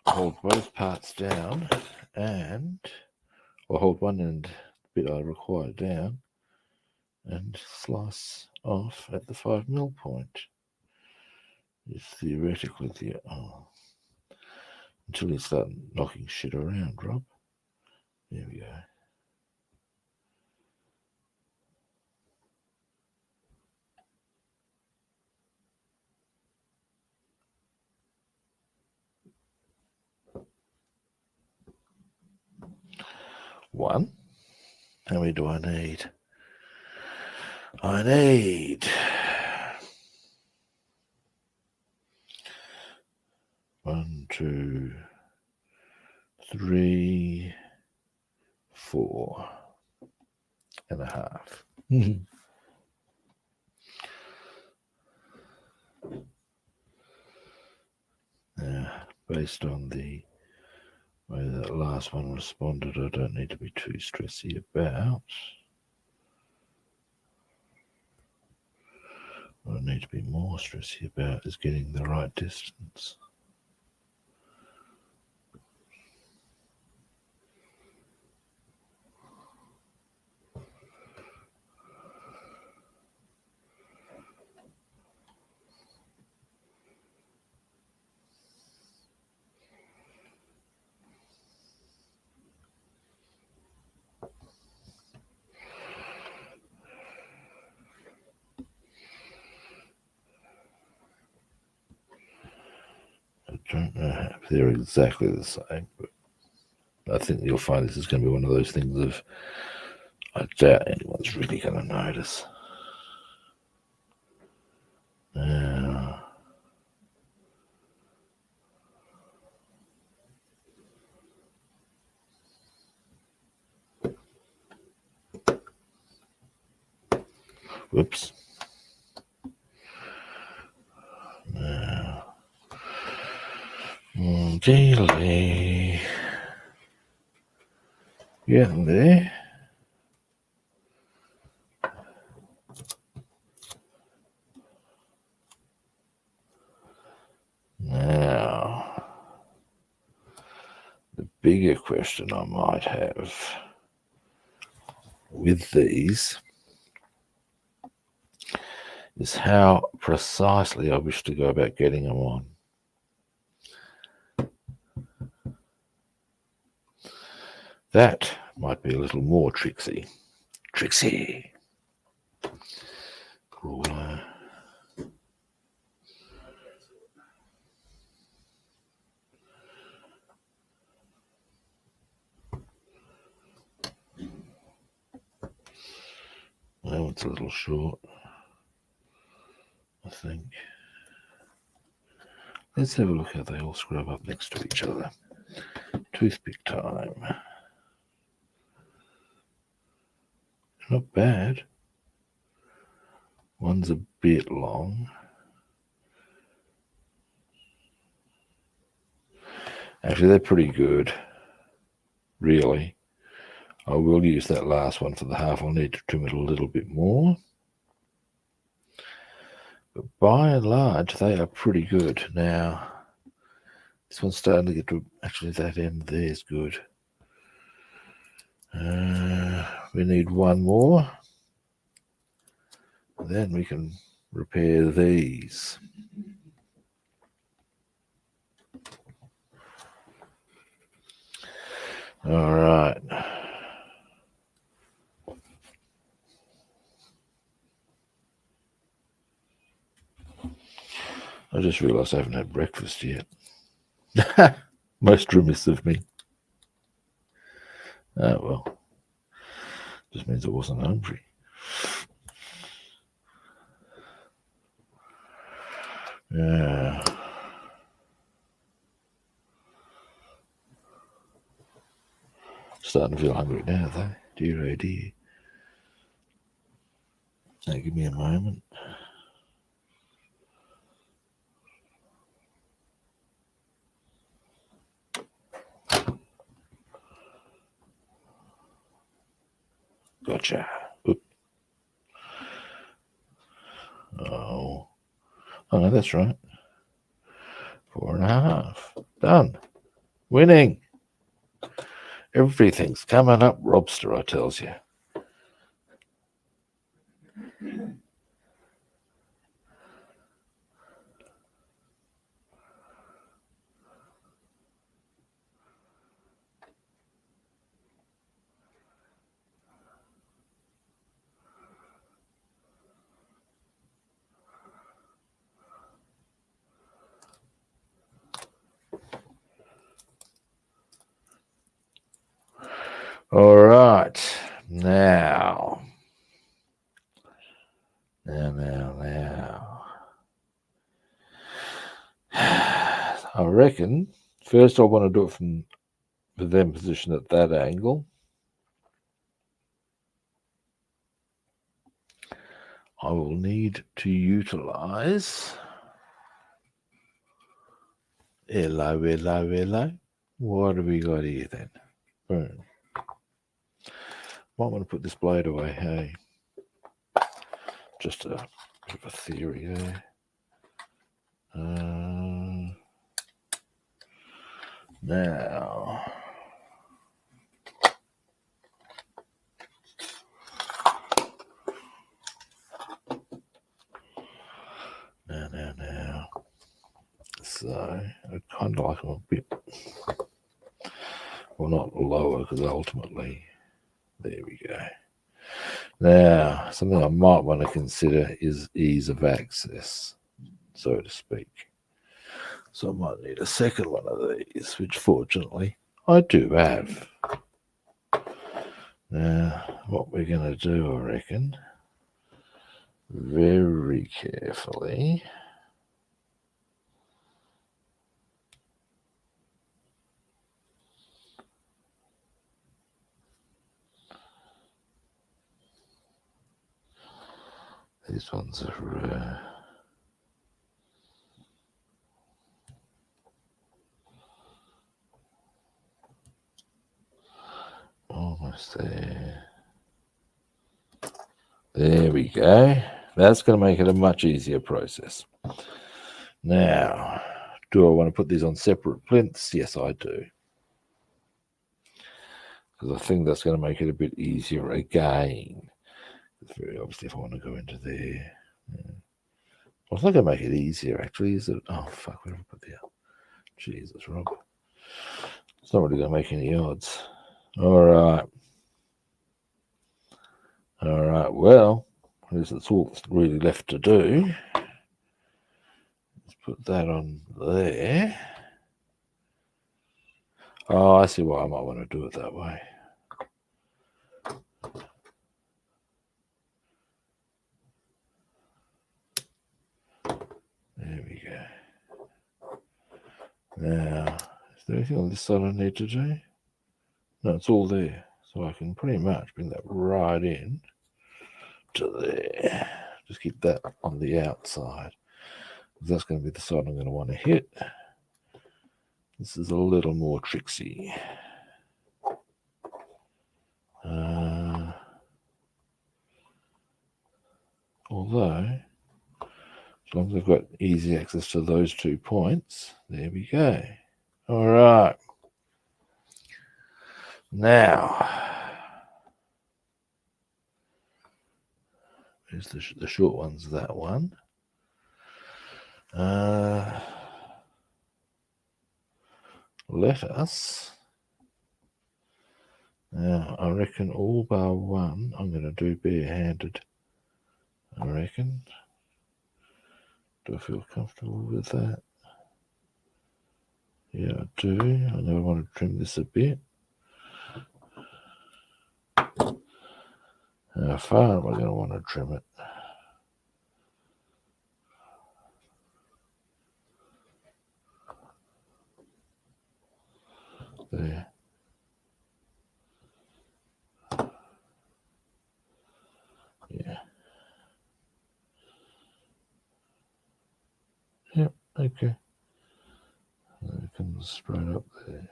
hold both parts down and, or hold one end bit I require down and slice off at the 5mm point. Is theoretically the, until you start knocking shit around, Rob. There we go. One. How many do I need? I need 1, 2, 3, 4.5. Based on the way that last one responded, I don't need to be too stressy about. What I need to be more stressy about is getting the right distance. I don't know if they're exactly the same, but I think you'll find this is going to be one of those things of I doubt anyone's really going to notice. Now, whoops. Now, daily. Getting there. Now, the bigger question I might have with these is how precisely I wish to go about getting them on. That might be a little more tricksy. Trixie. Crawler. That one's a little short, I think. Let's have a look how they all scrub up next to each other. Toothpick time. Not bad. One's a bit long. Actually, they're pretty good, really. I will use that last one for the half. I'll need to trim it a little bit more. But by and large, they are pretty good. Now, this one's starting to get to, actually that end there is good. We need one more. Then we can repair these. All right. just realised I haven't had breakfast yet. Most remiss of me. Oh, well. Just means I wasn't hungry. Yeah. Starting to feel hungry now, though. Dear, oh dear. Now, give me a moment. Gotcha. Oop. Oh. Oh, no, that's right. 4.5. Done. Winning. Everything's coming up, Robster, I tells you. All right. Now. I reckon first I want to do it from the then position at that angle. I will need to utilize hello. What have we got here then? Boom. Might want to put this blade away, hey. Just a bit of a theory there. Now. So I kind of like them a bit, well, not lower, because ultimately, there we go. Now, something I might want to consider is ease of access, so to speak. So I might need a second one of these, which fortunately I do have. Now, what we're going to do, I reckon, very carefully. These ones are almost there. There we go. That's going to make it a much easier process. Now, do I want to put these on separate plinths? Yes, I do. Because I think that's going to make it a bit easier again. It's very obviously if I want to go into there. Yeah. Well, it's not going to make it easier, actually, is it? Oh, fuck, where did I put the other? Jesus, Rob. It's not really going to make any odds. All right. All right, well, I guess that's all that's really left to do. Let's put that on there. Oh, I see why I might want to do it that way. There we go. Now, is there anything on this side I need to do? No, it's all there. So I can pretty much bring that right in to there. Just keep that on the outside. That's going to be the side I'm going to want to hit. This is a little more tricksy. Although, as long as I've got easy access to those 2 points, there we go. All right. Now, there's the short one's that one. Let us. Now, I reckon all bar one, I'm going to do barehanded. I reckon. Do I feel comfortable with that? Yeah, I do. I know I want to trim this a bit. How far am I going to want to trim it? There. Yeah. Yep, okay. It comes right up there.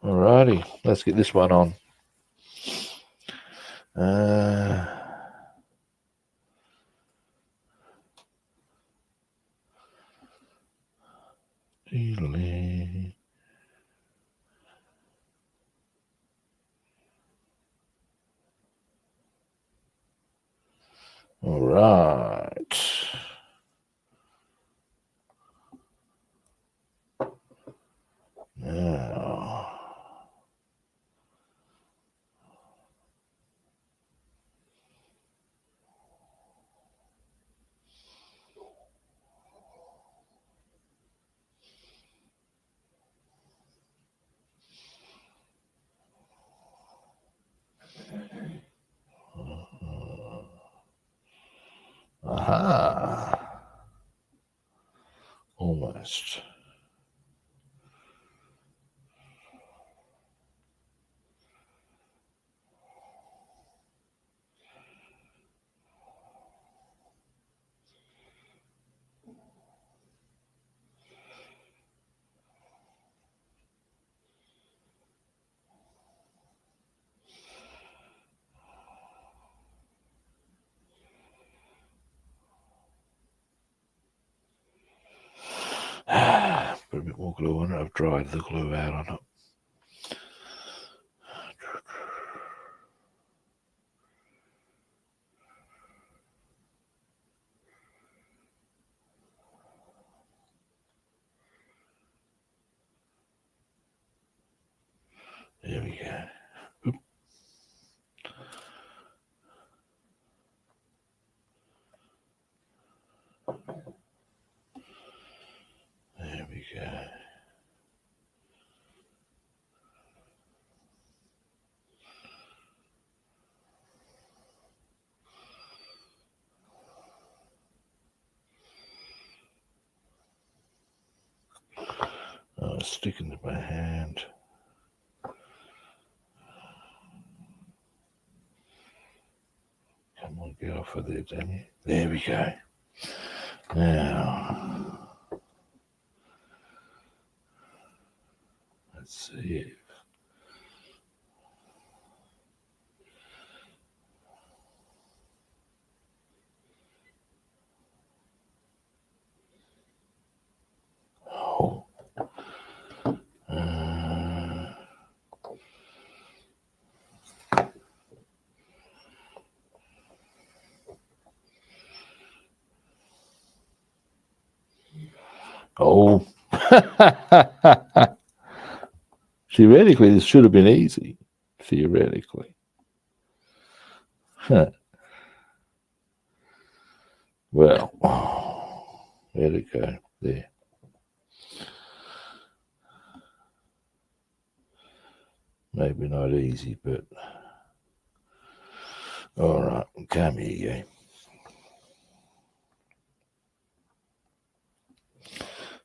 Alrighty, let's get this one on. All right. Now. Aha. Almost. Put a bit more glue on it. I've dried the glue out on it. There we go. Oop. There we go. Oh, it's sticking to my hand. Come on, get off of there, Danny. There we go. Now, let's see. Oh. Oh. Theoretically, this should have been easy. Theoretically. Huh. Well, there it go. There. Maybe not easy, but all right. Come here,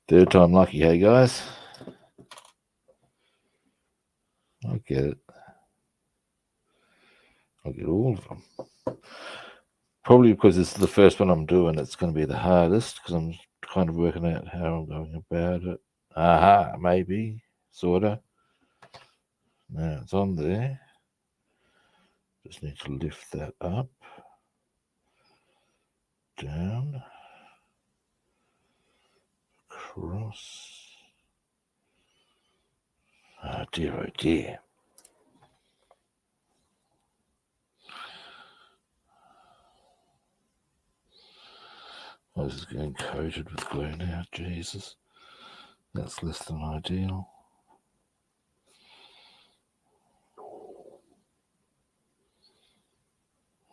third time lucky, hey guys? I get it. I'll get all of them. Probably because this is the first one I'm doing, it's going to be the hardest because I'm kind of working out how I'm going about it. Aha, maybe, sort of. Now it's on there. Just need to lift that up, down, across. Oh dear, oh dear. Oh, this is getting coated with glue now, Jesus. That's less than ideal.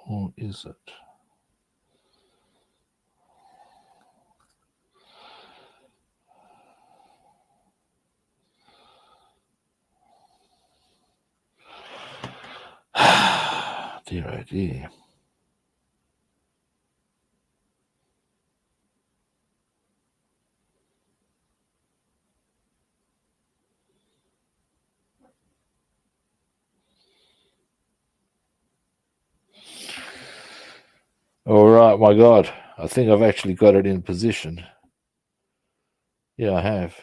Or is it? Dear oh dear. All right, my God. I think I've actually got it in position. Yeah, I have.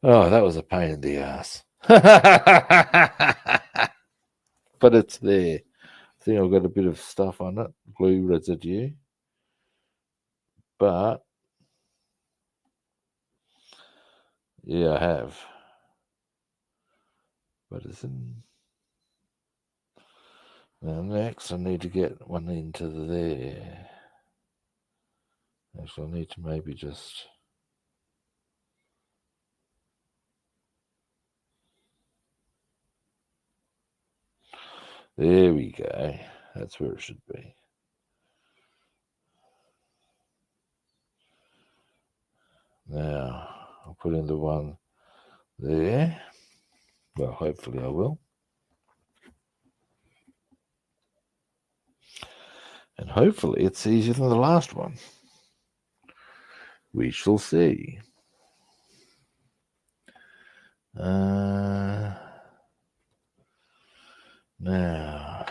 Oh, that was a pain in the ass. But it's there. I think I've got a bit of stuff on it, glue residue. But, yeah, I have. But it's in... Now next, I need to get one into there. Actually, I need to maybe just... There we go. That's where it should be. Now, I'll put in the one there. Well, hopefully I will. And hopefully it's easier than the last one. We shall see. Now,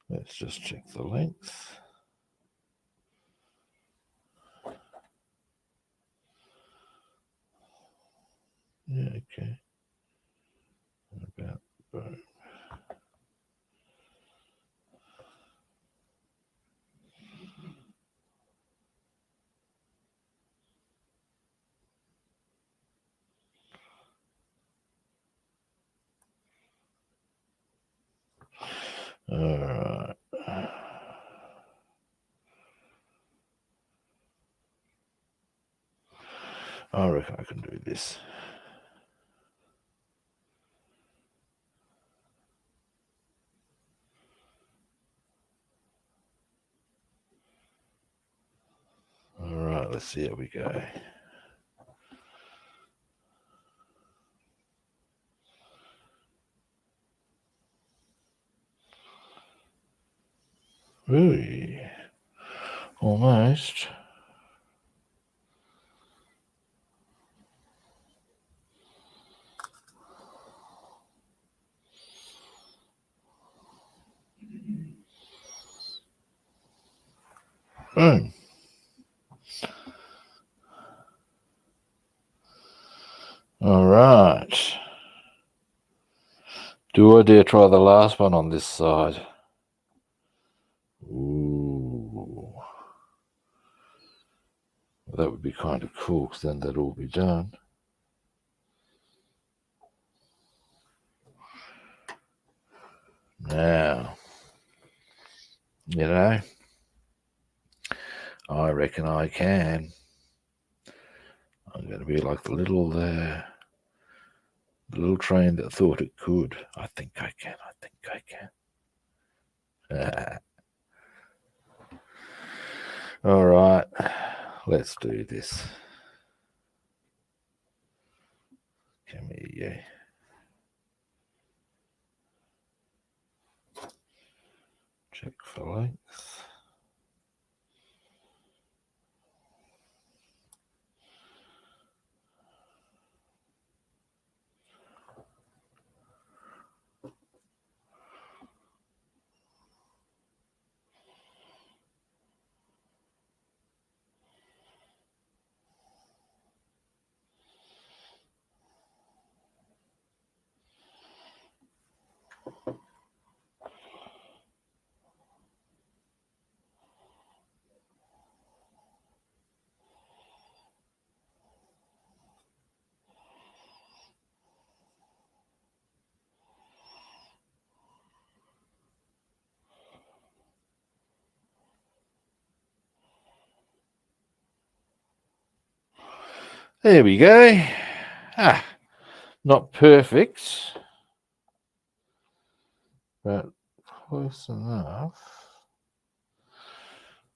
let's just check the length. Yeah, okay. About boom. All right. I reckon I can do this. All right, let's see how we go. Really? Almost. Boom. All right. Do I dare try the last one on this side? Ooh. Well, that would be kind of cool, because then that'd all be done. Now, you know, I reckon I can. I'm going to be like the little train that thought it could. I think I can. I think I can. All right, let's do this. Come here, check for length. There we go. Not perfect, but close enough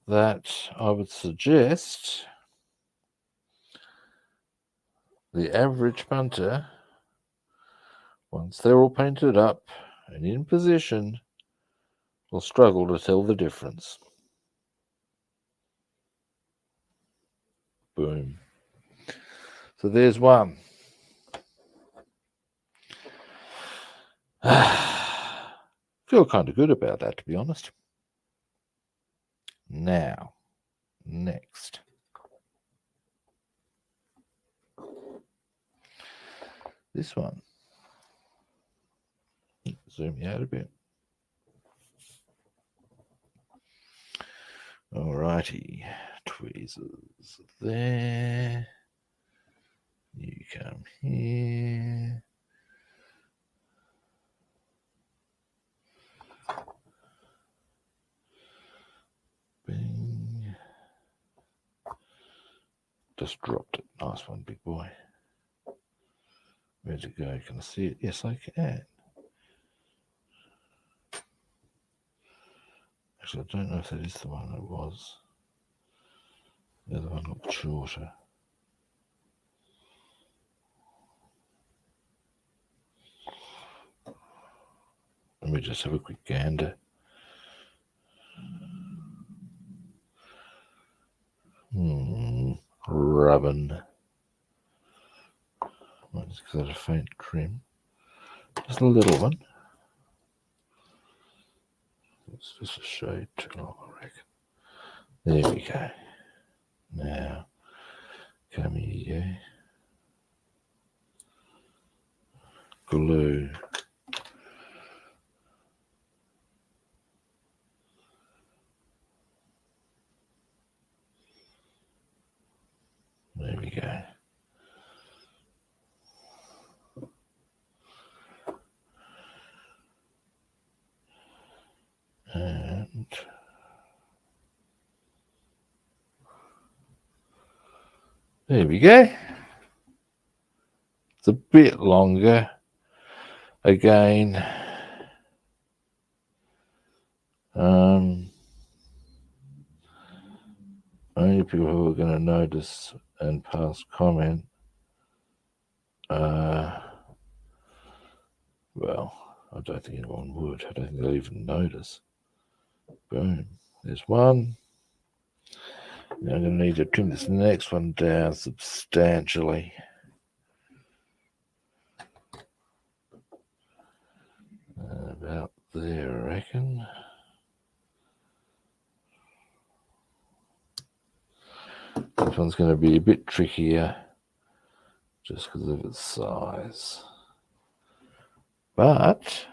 that I would suggest the average punter, once they're all painted up and in position, will struggle to tell the difference. Boom. So there's one. Feel kind of good about that, to be honest. Now, next. This one. Zoom you out a bit. Alrighty. Tweezers there. You come here. Bing. Just dropped it. Nice one, big boy. Where'd it go? Can I see it? Yes, I can. Actually, I don't know if that is the one it was. The other one looked shorter. Let me just have a quick gander. Rubbin. It's got a faint trim. Just a little one. It's just a shade too long, I reckon. There we go. Now, come here. Glue. There we go. And there we go. It's a bit longer. Again, only people who are going to notice and pass comment, well, I don't think anyone would. I don't think they'll even notice. Boom. There's one. Now I'm going to need to trim this next one down substantially. About there, I reckon. This one's going to be a bit trickier just because of its size. But,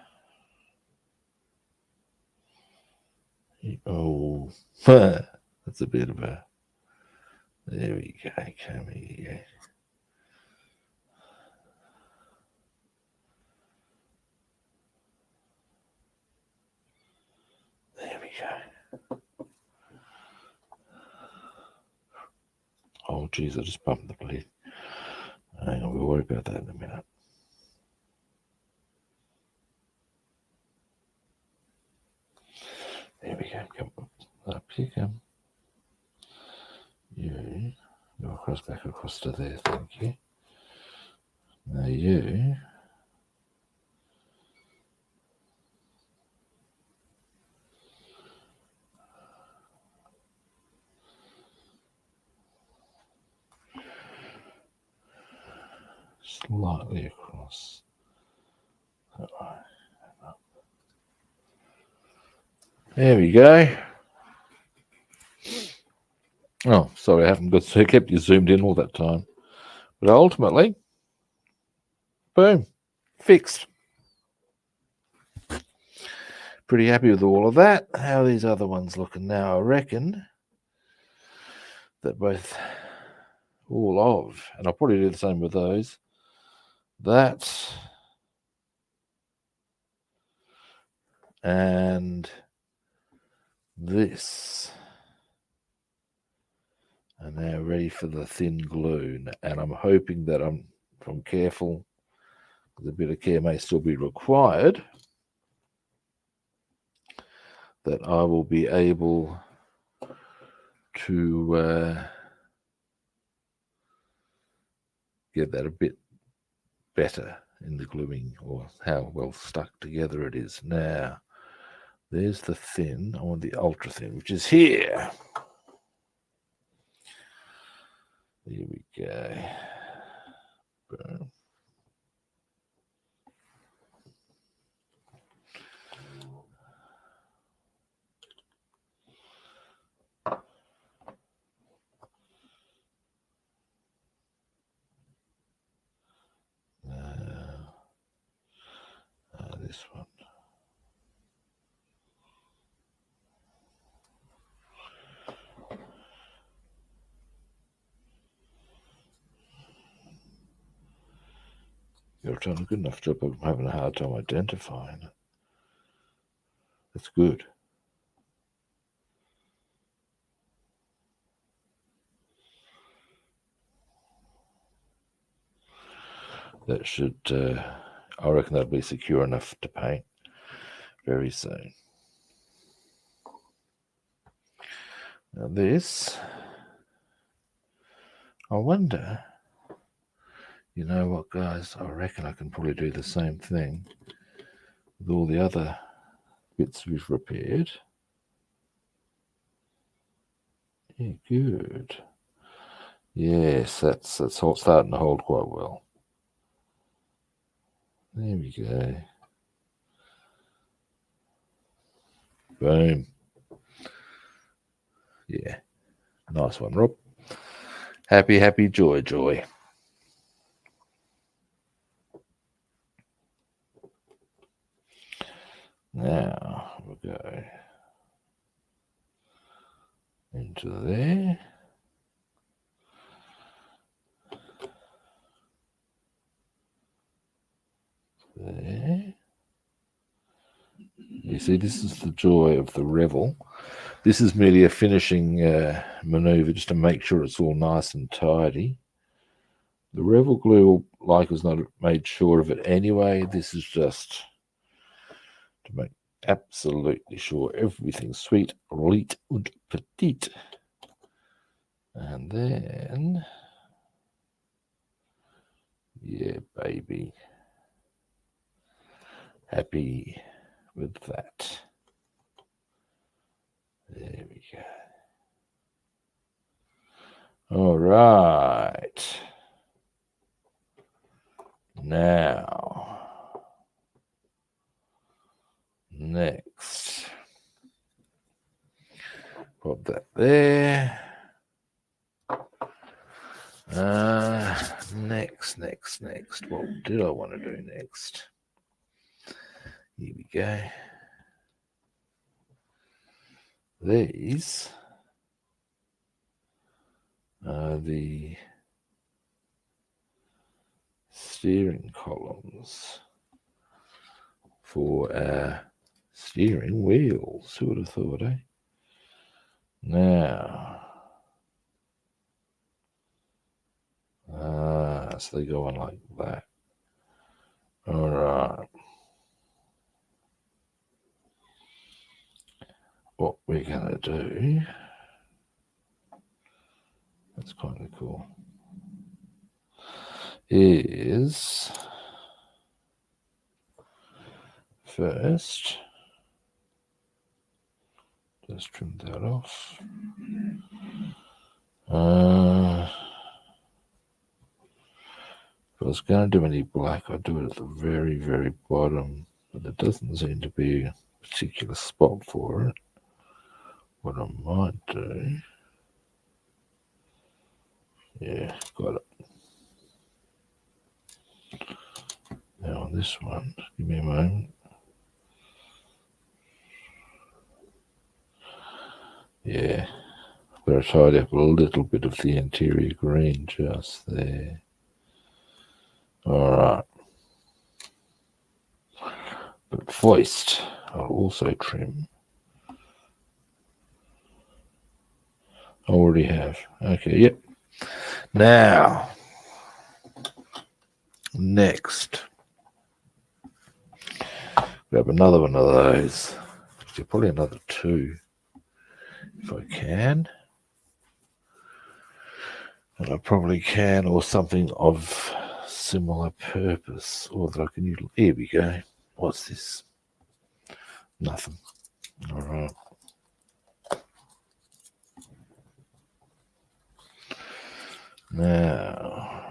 oh, that's a bit of a, there we go, come here. There we go. Oh, geez, I just bumped the blade. Hang on, we'll worry about that in a minute. There we go. Come up here, come. You go across, back across to there, thank you. Now you. Slightly across. There we go. Oh, sorry, I haven't got so kept you zoomed in all that time. But ultimately, boom, fixed. Pretty happy with all of that. How are these other ones looking now? I reckon that both all of, and I'll probably do the same with those, that and this are now ready for the thin glue. And I'm hoping that if I'm careful, because a bit of care may still be required, that I will be able to get that a bit better in the gluing, or how well stuck together it is. Now, there's the thin. I want the ultra thin, which is here. Here we go. Boom. This one. You've done a good enough job. I'm having a hard time identifying it. That's good. That should, I reckon that'll be secure enough to paint very soon. Now this, I wonder, you know what, guys, I reckon I can probably do the same thing with all the other bits we've repaired. Yeah, good. Yes, that's starting to hold quite well. There we go. Boom. Yeah, nice one, Rob. Happy, happy, joy, joy. Now we'll go into there. There. You see, this is the joy of the Revel. This is merely a finishing maneuver just to make sure it's all nice and tidy. The Revel glue, like, was not made sure of it anyway. This is just to make absolutely sure everything's sweet, neat, and petite. And then, yeah, baby. Happy with that. There we go. All right. Now, next. Put that there. Next. What did I want to do next? Here we go. These are the steering columns for our steering wheels. Who would have thought, eh? Now, so they go on like that. All right. What we're going to do, that's kind of cool, is first, just trim that off. If I was going to do any black, I'd do it at the very, very bottom, but there doesn't seem to be a particular spot for it. What I might do, yeah, got it. Now on this one, give me a moment. Yeah, I've got to tidy up a little bit of the interior green just there. All right. But foist, I'll also trim. I already have. Okay, yep. Now, next, grab another one of those Actually, probably another 2 if I can. And I probably can, or something of similar purpose, or that I can use. Here we go. What's this? Nothing. All right. Now,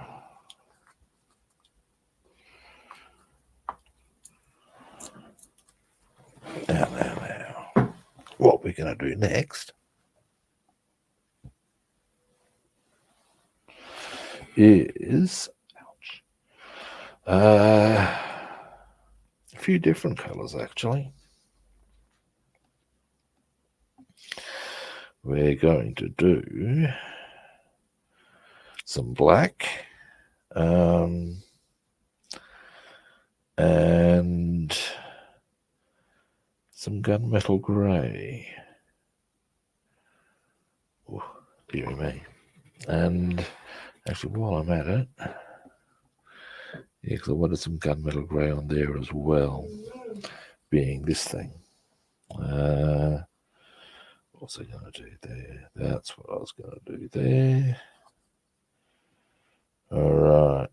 what we're going to do next is a few different colors, actually. We're going to do some black and some gunmetal grey. Oh, dearie me. And actually, while I'm at it, yeah, because I wanted some gunmetal grey on there as well, being this thing. What's I going to do there? That's what I was going to do there. All right.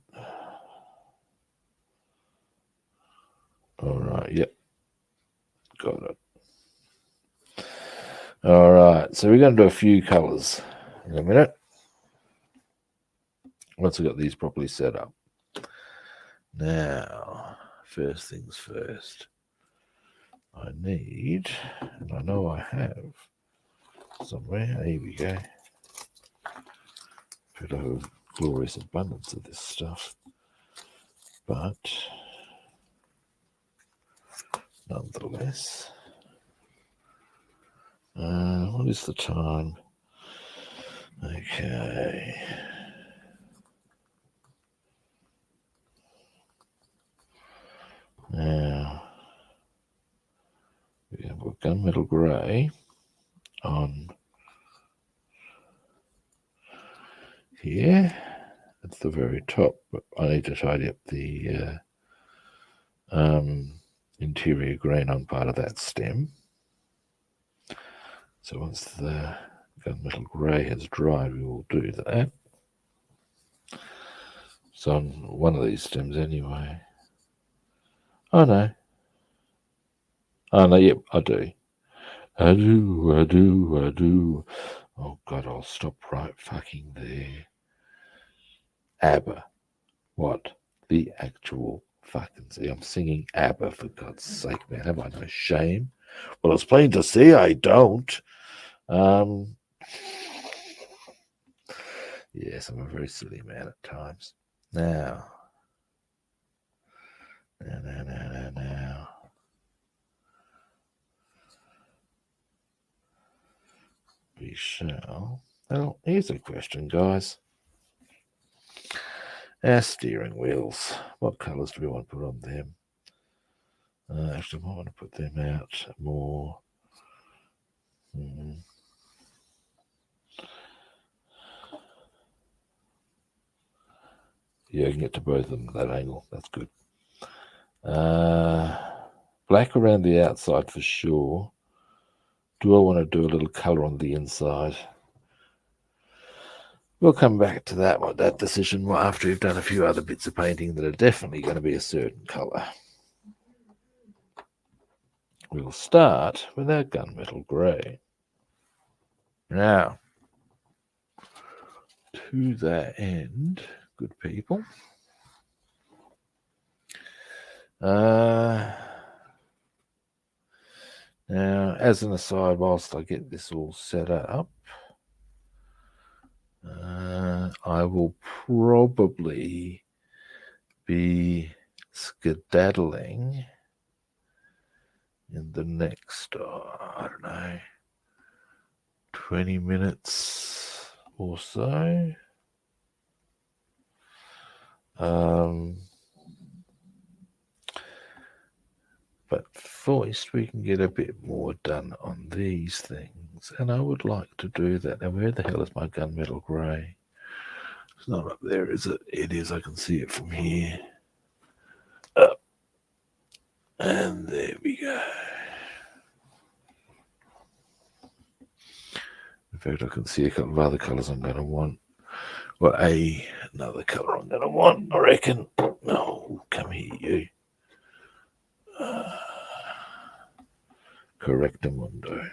All right. Yep. Got it. All right. So we're going to do a few colours in a minute. Once we got these properly set up. Now, first things first. I need, and I know I have somewhere. Here we go. Bit of glorious abundance of this stuff, but nonetheless, what is the time? Okay. Now we have got gunmetal grey on here at the very top, but I need to tidy up the interior grain on part of that stem. So once the gunmetal grey has dried, we will do that. So on one of these stems anyway. Oh no. Oh no, yep, I do. I do. Oh God, I'll stop right fucking there. ABBA. What? The actual fucking see. I'm singing ABBA for God's sake, man. Have I no shame? Well, it's plain to see I don't. Yes, I'm a very silly man at times. Now. We shall. Well, here's a question, guys. Our steering wheels. What colours do we want to put on them? Actually, I might want to put them out more. Yeah, I can get to both of them at that angle. That's good. Black around the outside for sure. Do I want to do a little colour on the inside? We'll come back to that decision after we've done a few other bits of painting that are definitely going to be a certain colour. We'll start with our gunmetal grey. Now, to that end, good people, now, as an aside, whilst I get this all set up, I will probably be skedaddling in the next, I don't know, 20 minutes or so. But first we can get a bit more done on these things, and I would like to do that. Now, where the hell is my gunmetal grey? It's not up there, is it? It is. I can see it from here. Up. And there we go. fact, I can see a couple of other colours I'm going to want. Well, another colour I'm going to want, I reckon. No, come here, you. Correctamundo.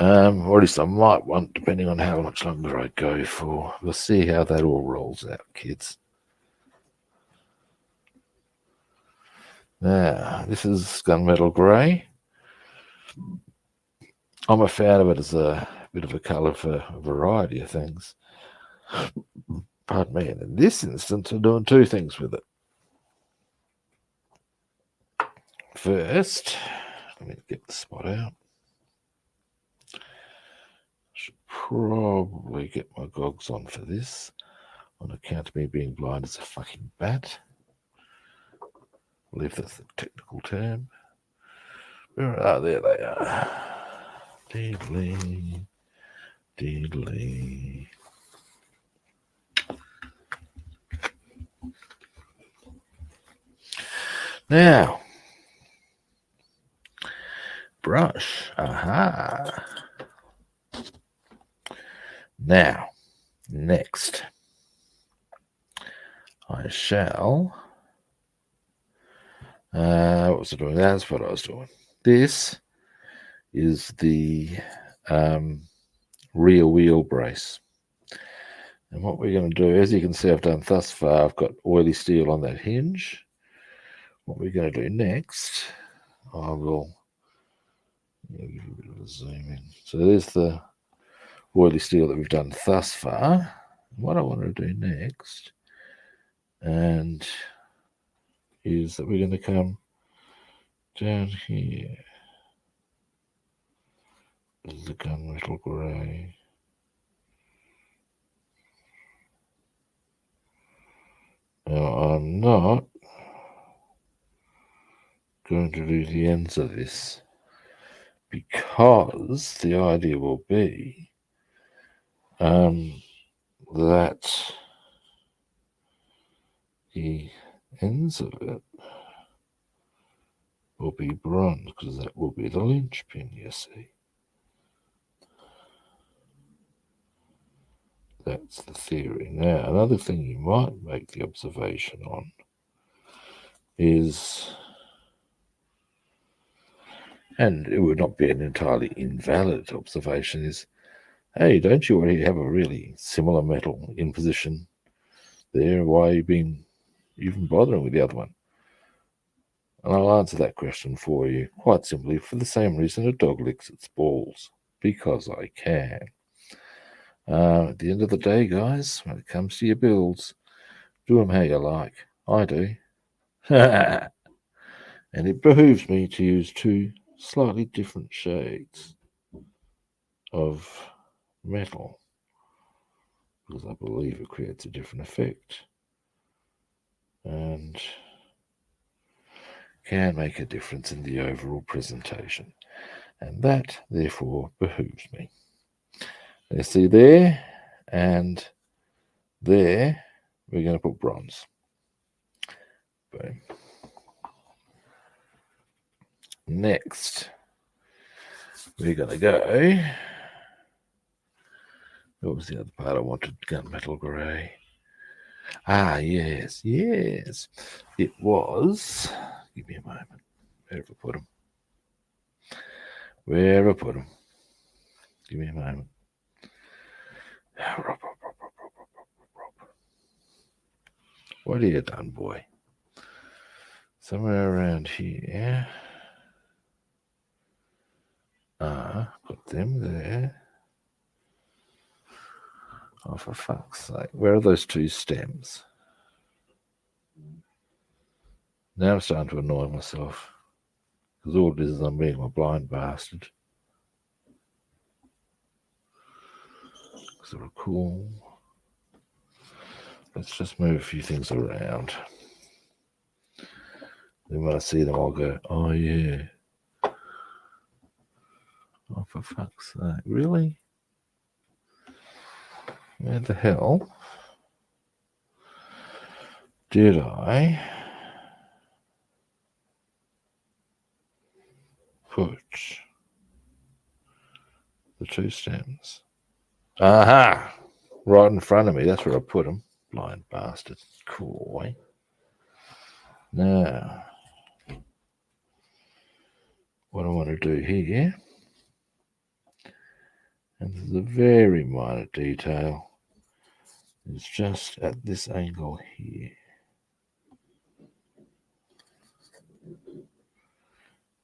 Or at least I might want, depending on how much longer I go for. We'll see how that all rolls out, kids. Now, this is gunmetal grey. I'm a fan of it as a bit of a colour for a variety of things. Pardon me. And in this instance, I'm doing two things with it. First, let me get the spot out. Should probably get my gogs on for this, on account of me being blind as a fucking bat. I believe that's the technical term. Where are there they are. Deedly, deedly. Now, brush. Aha. Now, next, I shall. What was I doing? That's what I was doing. This is the rear wheel brace. And what we're going to do, as you can see, I've done thus far, I've got oily steel on that hinge. What we're going to do next, I will give you a bit of a zoom in. So there's the oily steel that we've done thus far. What I want to do next, and is that we're going to come down here. This is the gunmetal grey. Now I'm not going to do the ends of this, because the idea will be that the ends of it will be bronze, because that will be the linchpin, you see. That's the theory. Now, another thing you might make the observation on is, and it would not be an entirely invalid observation, is, hey, don't you already have a really similar metal in position there? Why are you been even bothering with the other one? And I'll answer that question for you quite simply, for the same reason a dog licks its balls, because I can. At the end of the day, guys, when it comes to your builds, do them how you like. I do. And it behooves me to use two slightly different shades of metal, because I believe it creates a different effect and can make a difference in the overall presentation. And that, therefore, behooves me. You see there and there, we're going to put bronze. Boom. Next, we're going to go. What was the other part I wanted? Gunmetal grey. Ah, yes, yes. It was. Give me a moment. Where have I put them? Where have I put them? Give me a moment. What have you done, boy? Somewhere around here. Put them there. Oh, for fuck's sake. Where are those two stems? Now I'm starting to annoy myself, because all it is I'm being a blind bastard. Sort of cool. Let's just move a few things around. Then when I see them, I'll go, oh yeah. Oh, for fuck's sake. Really? Where the hell did I put The two stems. Aha! Right in front of me. That's where I put them. Blind bastard. Cool, eh? Now, what I want to do here, and this is a very minor detail, is just at this angle here.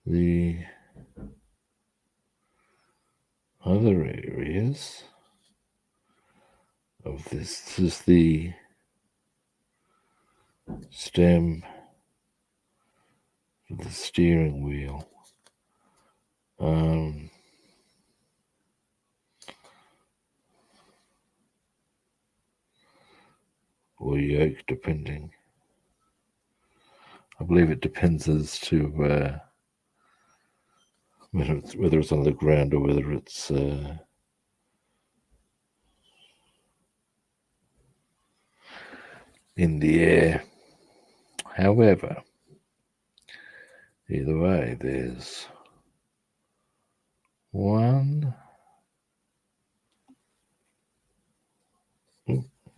The other areas of this is the stem for the steering wheel. Or yoke, depending. I believe it depends as to whether it's on the ground or whether it's in the air. However, either way, there's one.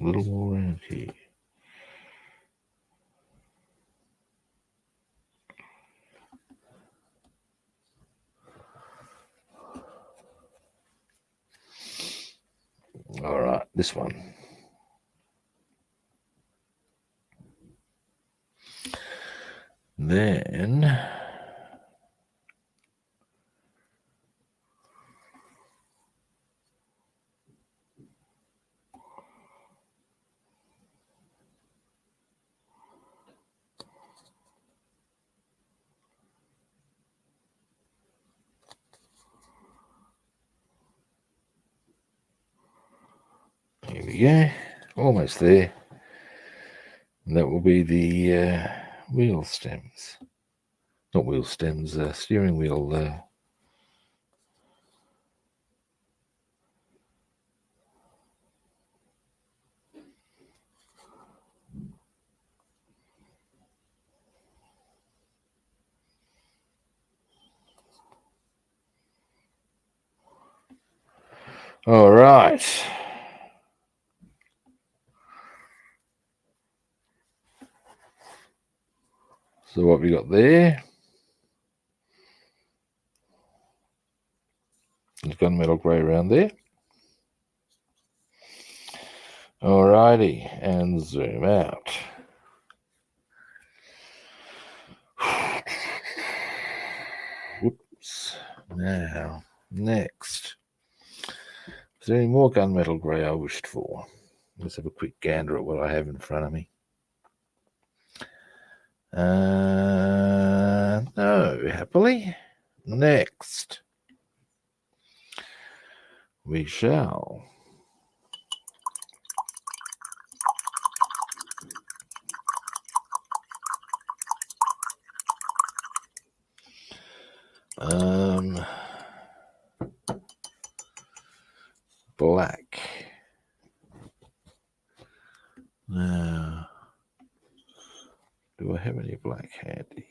A little more around here. All right, this one. Then here we go, almost there. And that will be the wheel stems. Not wheel stems, steering wheel. All right. So what we got there? There's gunmetal grey around there. Alrighty, and zoom out. Whoops. Now, next. Is there any more gunmetal grey I wished for? Let's have a quick gander at what I have in front of me. No, happily. Next, we shall black. Now, do I have any black handy?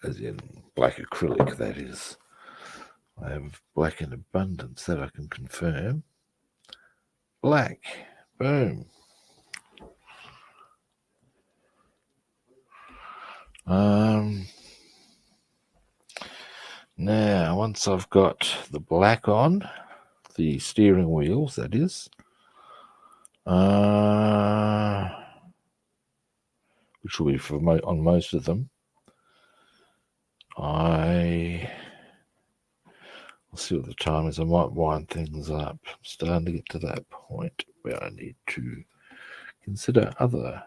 As in black acrylic, that is. I have black in abundance, that I can confirm. Black. Boom. Now, once I've got the black on, the steering wheels, that is, which will be for on most of them, I'll see what the time is. I might wind things up. I'm starting to get to that point where I need to consider other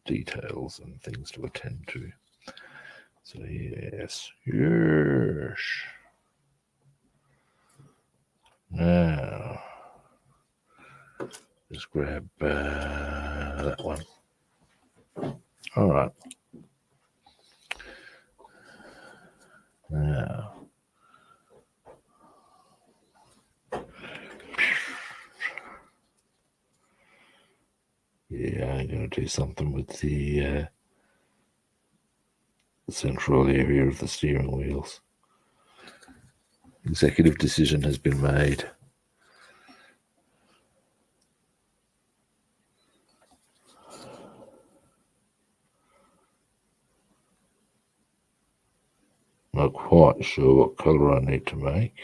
details and things to attend to. So yes. Now, just grab that one. All right. Now, yeah, I'm going to do something with the the central area of the steering wheels. Executive decision has been made. Not quite sure what colour I need to make.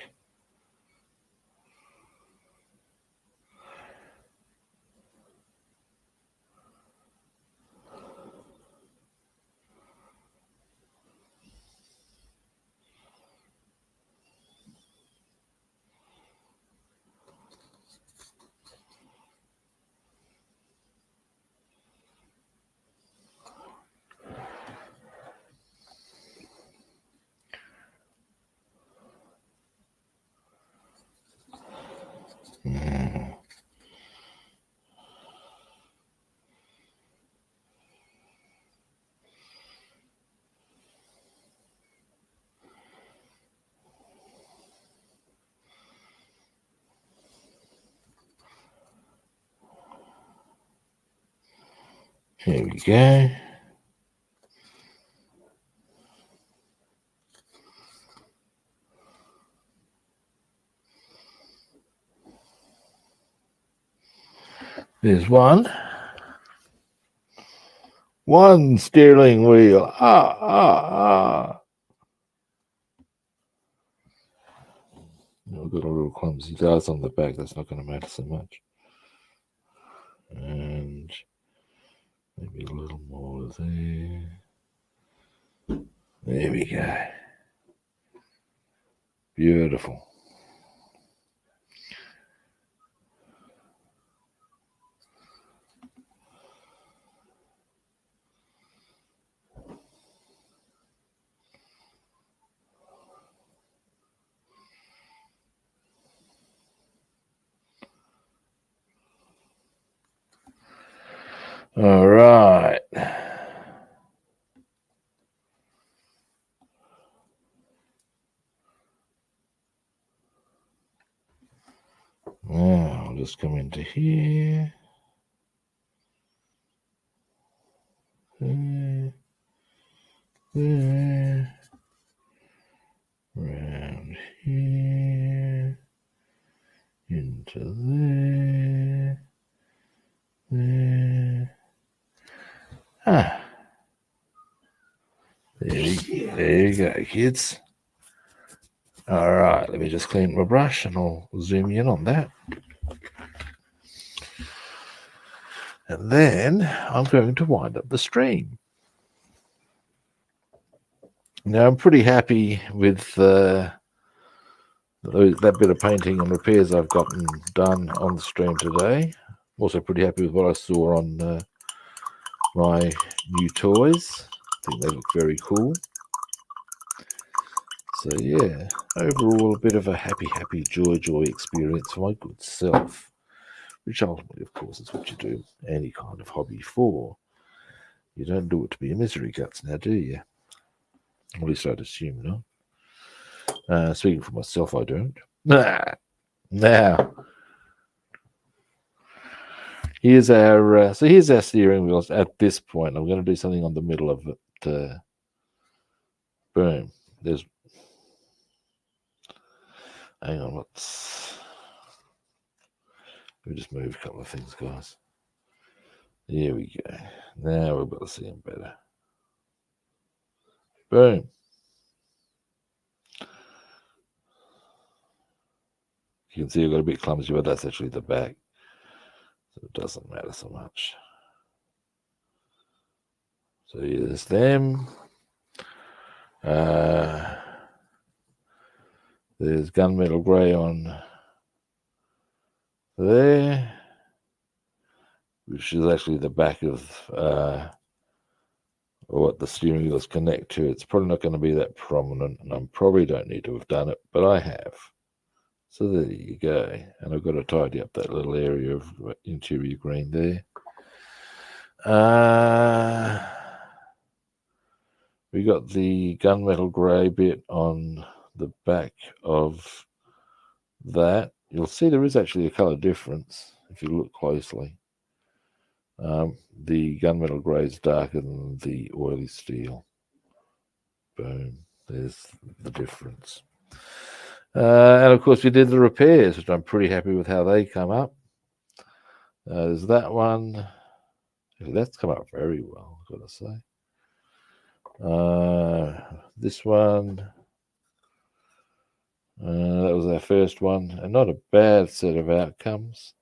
Here we go. There's one. One steering wheel. Ah. I've got a little clumsy guys on the back. That's not going to matter so much. And maybe a little more there. There we go. Beautiful. All right. Now I'll just come into here. There. Round here. Into there. There. There you go, kids. All right, let me just clean my brush and I'll zoom in on that. And then I'm going to wind up the stream. Now, I'm pretty happy with that bit of painting and repairs I've gotten done on the stream today. I'm also pretty happy with what I saw on my new toys. I think they look very cool. So yeah, overall a bit of a happy, joy experience for my good self. Which ultimately, of course, is what you do any kind of hobby for. You don't do it to be a misery guts now, do you? At least I'd assume not. Speaking for myself, I don't. Now, here's our here's our steering wheels at this point. I'm going to do something on the middle of it. Boom. There's. Hang on, let me just move a couple of things, guys. Here we go. Now we're able to see them better. Boom. You can see I've got a bit clumsy, but that's actually the back. So it doesn't matter so much. So here's them. There's gunmetal grey on there, which is actually the back of what the steering wheels connect to. It's probably not going to be that prominent, and I probably don't need to have done it, but I have. So there you go. And I've got to tidy up that little area of interior green there. We got the gunmetal grey bit on the back of that. You'll see there is actually a colour difference if you look closely. The gunmetal grey is darker than the oily steel Boom. There's the difference. And of course, we did the repairs, which I'm pretty happy with how they come up. There's that one. That's come up very well, I've got to say. This one, that was our first one, and not a bad set of outcomes.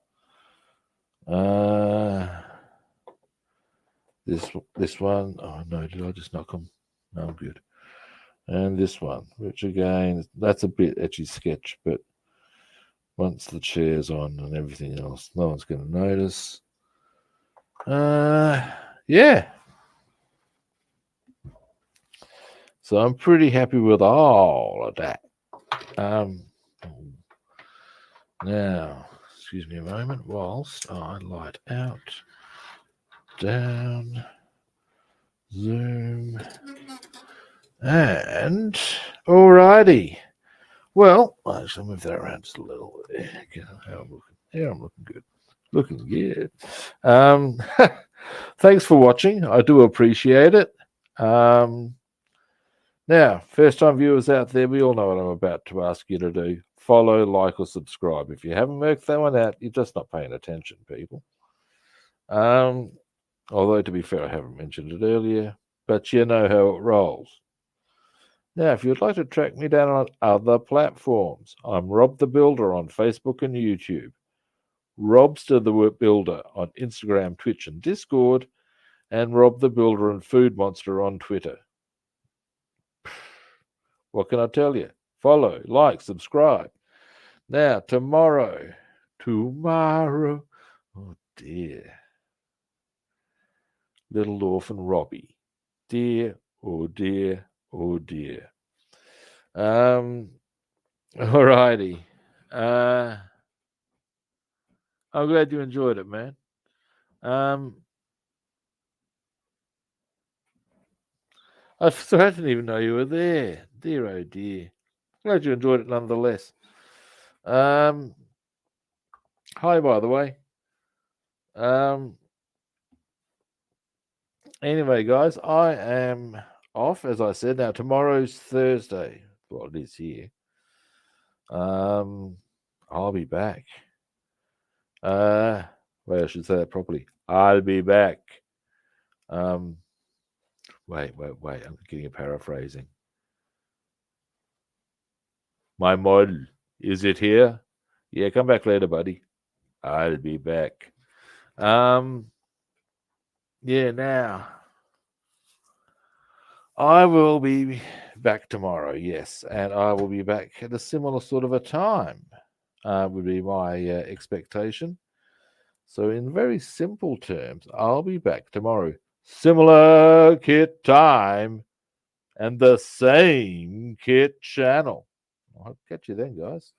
This one, oh no, did I just knock them? No, I'm good. And this one, which again, that's a bit etchy sketch, but once the chair's on and everything else, no one's going to notice. Yeah. So I'm pretty happy with all of that. Now, excuse me a moment whilst I light out, down, zoom, and alrighty. Well, I'll move that around just a little. How I'm looking. Yeah, I'm looking good. Looking good. Thanks for watching. I do appreciate it. Now, first-time viewers out there, we all know what I'm about to ask you to do. Follow, like, or subscribe. If you haven't worked that one out, you're just not paying attention, people. Although, to be fair, I haven't mentioned it earlier, but you know how it rolls. Now, if you'd like to track me down on other platforms, I'm Rob the Builder on Facebook and YouTube, Robster the Builder on Instagram, Twitch, and Discord, and Rob the Builder and Food Monster on Twitter. What can I tell you? Follow, like, subscribe. Now, tomorrow, oh dear, little orphan Robbie, dear, oh dear, oh dear. Alrighty. I'm glad you enjoyed it, man. I didn't even know you were there. Dear, oh dear. Glad you enjoyed it nonetheless. Hi, by the way. Anyway, guys, I am off, as I said. Now, tomorrow's Thursday. Well, it is here. I'll be back. Well, I should say that properly. I'll be back. Wait. I'm getting a paraphrasing. My model, is it here? Yeah, come back later, buddy. I'll be back. Yeah, now I will be back tomorrow, yes, and I will be back at a similar sort of a time, would be my expectation. So, in very simple terms, I'll be back tomorrow. Similar kit time and the same kit channel. I'll catch you then, guys.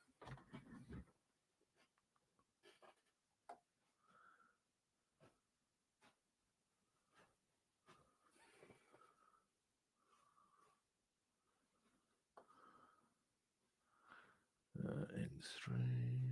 End stream.